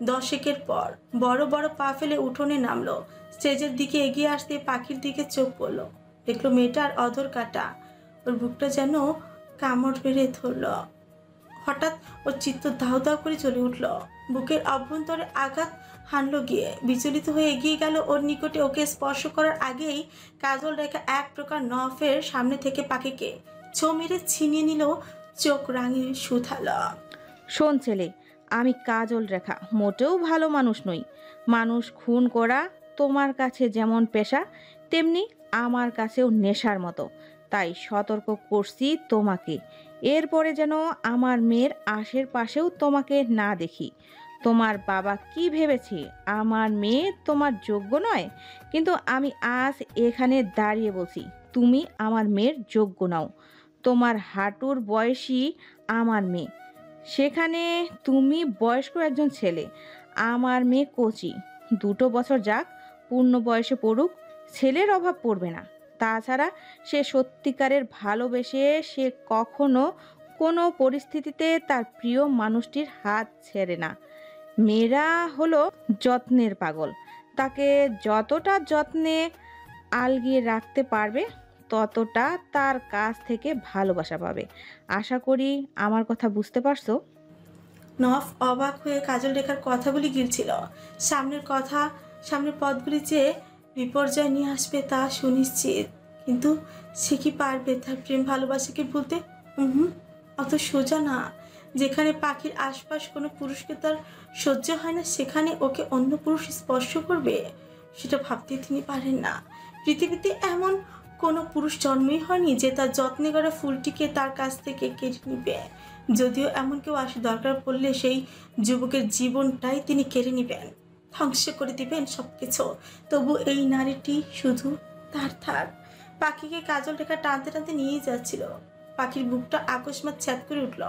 Speaker 1: 10 পর। বড় বড় পা ফেলে উঠোনে নামলো। স্টেজের দিকে এগিয়ে আসতে পাখির দিকে চোখ পড়লো। দেখলো মেয়েটার অধর কাটা, ওর বুকটা যেন কামড় বেড়ে ধরল। হঠাৎ ওর চিত্ত দাউ দাউ করে চলে উঠল। বুকের অভ্যন্তরে আঘাত হানলো গিয়ে। বিচলিত হয়ে এগিয়ে গেল ওর নিকটে। ওকে স্পর্শ করার আগেই কাজল রেখা এক প্রকার নফের সামনে থেকে পাখিকে ছো মেরে ছিনিয়ে নিল। চোখ রাঙিয়ে শুধালো,
Speaker 2: শোন ছেলে, আমি কাজল রেখা মোটেও ভালো মানুষ নই। মানুষ খুন করা তোমার কাছে যেমন পেশা, তেমনি আমার কাছেও নেশার মতো। তাই সতর্ক করছি তোমাকে, এরপরে যেন আমার মেয়ের আশেপাশেও তোমাকে না দেখি। তোমার বাবা কি ভেবেছে আমার মেয়ে তোমার যোগ্য নয়? কিন্তু আমি আজ এখানে দাঁড়িয়ে বলছি, তুমি আমার মেয়ের যোগ্য নাও। তোমার হাঁটুর বয়সী আমার মেয়ে, সেখানে তুমি বয়স্ক একজন ছেলে। আমার মেয়ে কচি, 2 বছর যাক, পূর্ণ বয়সে পড়ুক, ছেলের অভাব পড়বে না। তাছাড়া সে সত্যিকারের ভালোবেসে সে কখনো কোনো পরিস্থিতিতে তার প্রিয় মানুষটির হাত ছেড়ে না। মেয়েরা হলো যত্নের পাগল, তাকে যতটা যত্নে আলগিয়ে রাখতে পারবে ততটা তার কাছ থেকে ভালোবাসা পাবে। আশা করি আমার কথা বুঝতে পারছো?
Speaker 1: নফ অবাক হয়ে কাজল রেখার কথাগুলি গিলছিল। সামনের পথগুলি যে বিপর্যয় নিয়ে আসবে তা সুনিশ্চিত, কিন্তু সে কি পারবে তার প্রেম ভালোবাসাকে ভুলতে? অত সোজা না। যেখানে পাখির আশপাশ কোনো পুরুষকে তার সহ্য হয় না, সেখানে ওকে অন্য পুরুষ স্পর্শ করবে, সেটা ভাবতে তিনি পারেন না। পৃথিবীতে এমন কোনো পুরুষ জন্মই হয়নি যে তার যত্নে করা ফুলটিকে তার কাছ থেকে কেড়ে নিবে। যদিও এমন কেউ আসে, দরকার পড়লে সেই যুবকের জীবনটাই তিনি কেড়ে নেবেন, ধ্বংস করে দিবেন সব কিছু। তবু এই নারীটি শুধু তার থাক। পাখিকে কাজল রেখা টানতে টানতে নিয়ে যাচ্ছিল। পাখির বুকটা আকস্মাৎ ছ্যাদ করে উঠল।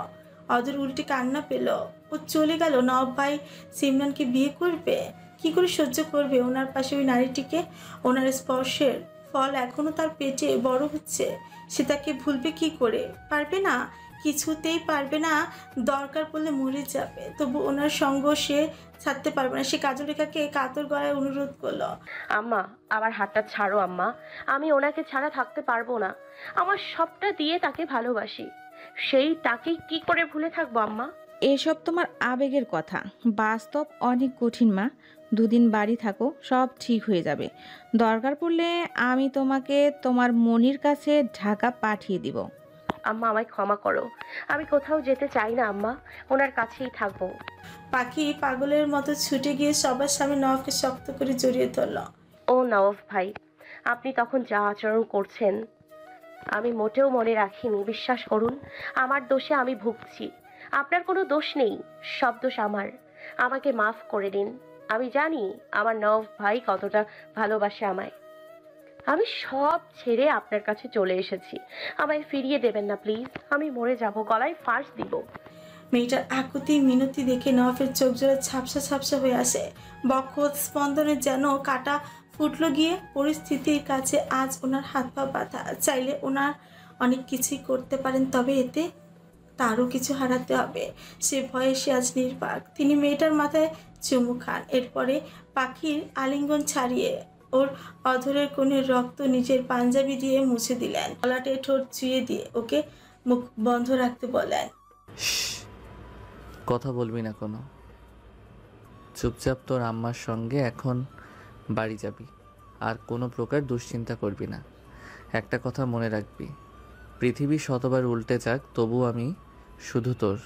Speaker 1: অদূর উল্টে কান্না পেল। ও চলে গেল। নবাব ভাই সিমরানকে বিয়ে করবে। কি করে সহ্য করবে ওনার পাশে ওই নারীটিকে? ওনার স্পর্শের ফল এখনো তার পেটে বড় হচ্ছে। সে তাকে ভুলবে কি করে? পারবে না, কিছুতেই পারবে না। দরকার পড়লে মরে যাবে, তবু ওনার সঙ্গ সে ছাড়তে পারবে না। সে কাজল রেখাকে কাতর গলায় অনুরোধ করলো।
Speaker 4: আম্মা, আমার হাতটা ছাড়ো আম্মা। আমি ওনাকে ছাড়া থাকতে পারবো না। আমার সবটা দিয়ে তাকে ভালোবাসি। সেই তাকেই কি করে ভুলে থাকবো আম্মা?
Speaker 2: এসব তোমার আবেগের কথা, বাস্তব অনেক কঠিন মা। দুদিন বাড়ি থাকো, সব ঠিক হয়ে যাবে। দরকার পড়লে আমি তোমাকে তোমার মনির কাছে ঢাকা পাঠিয়ে দিব।
Speaker 4: আম্মা, আমায় ক্ষমা করো। আমি কোথাও যেতে চাই না আম্মা, ওনার কাছেই থাকবো।
Speaker 1: পাখি পাগলের মতো ছুটে গিয়ে সবার সামনে নবাবকে শক্ত করে জড়িয়ে ধরল।
Speaker 4: ও নওয়াব ভাই, আপনি তখন যা আচরণ করছেন আমি মোটেও মনে রাখিনি। বিশ্বাস করুন, আমার দোষে আমি ভুগছি। আপনার কোনো দোষ নেই, সব দোষ আমার। আমাকে মাফ করে দিন। আমি জানি আমার নওয়াব ভাই কতটা ভালোবাসে আমায়। আমি সব ছেড়ে আপনার কাছে চলে এসেছি। আমায় ফিরিয়ে দেবেন না প্লিজ। আমি মরে যাব, গলায় ফাঁস দিব।
Speaker 1: মেয়েটার আকুতি মিনতি দেখে নওয়াফের চোখ জোড়া ঝাপসা ঝাপসা হয়ে আসে। বক্ষ স্পন্দনে যেন কাটা ফুটলো গিয়ে। পরিস্থিতির কাছে আজ ওনার হাত পা বাঁধা। চাইলে ওনার অনেক কিছুই করতে পারেন, তবে এতে তারও কিছু হারাতে হবে। সে ভয়ে সে আজ নির্বাক। তিনি মেয়েটার মাথায় চুমু খান। এরপরে পাখির আলিঙ্গন ছাড়িয়ে ওর অধরের কোণের রক্ত নিজের পাঞ্জাবি দিয়ে মুছে দিলেন। গলাটে ঠোঁট চুইয়ে দিয়ে ওকে মুখ বন্ধ রাখতে বলেন।
Speaker 7: কথা বলবি না কোনো। চুপচাপ তোর আম্মার সঙ্গে এখন বাড়ি যাবি। আর কোনো প্রকার দুশ্চিন্তা করবি না। একটা কথা মনে রাখবি, পৃথিবী শতবার উল্টে যাক, তবু আমি শুধু তোর।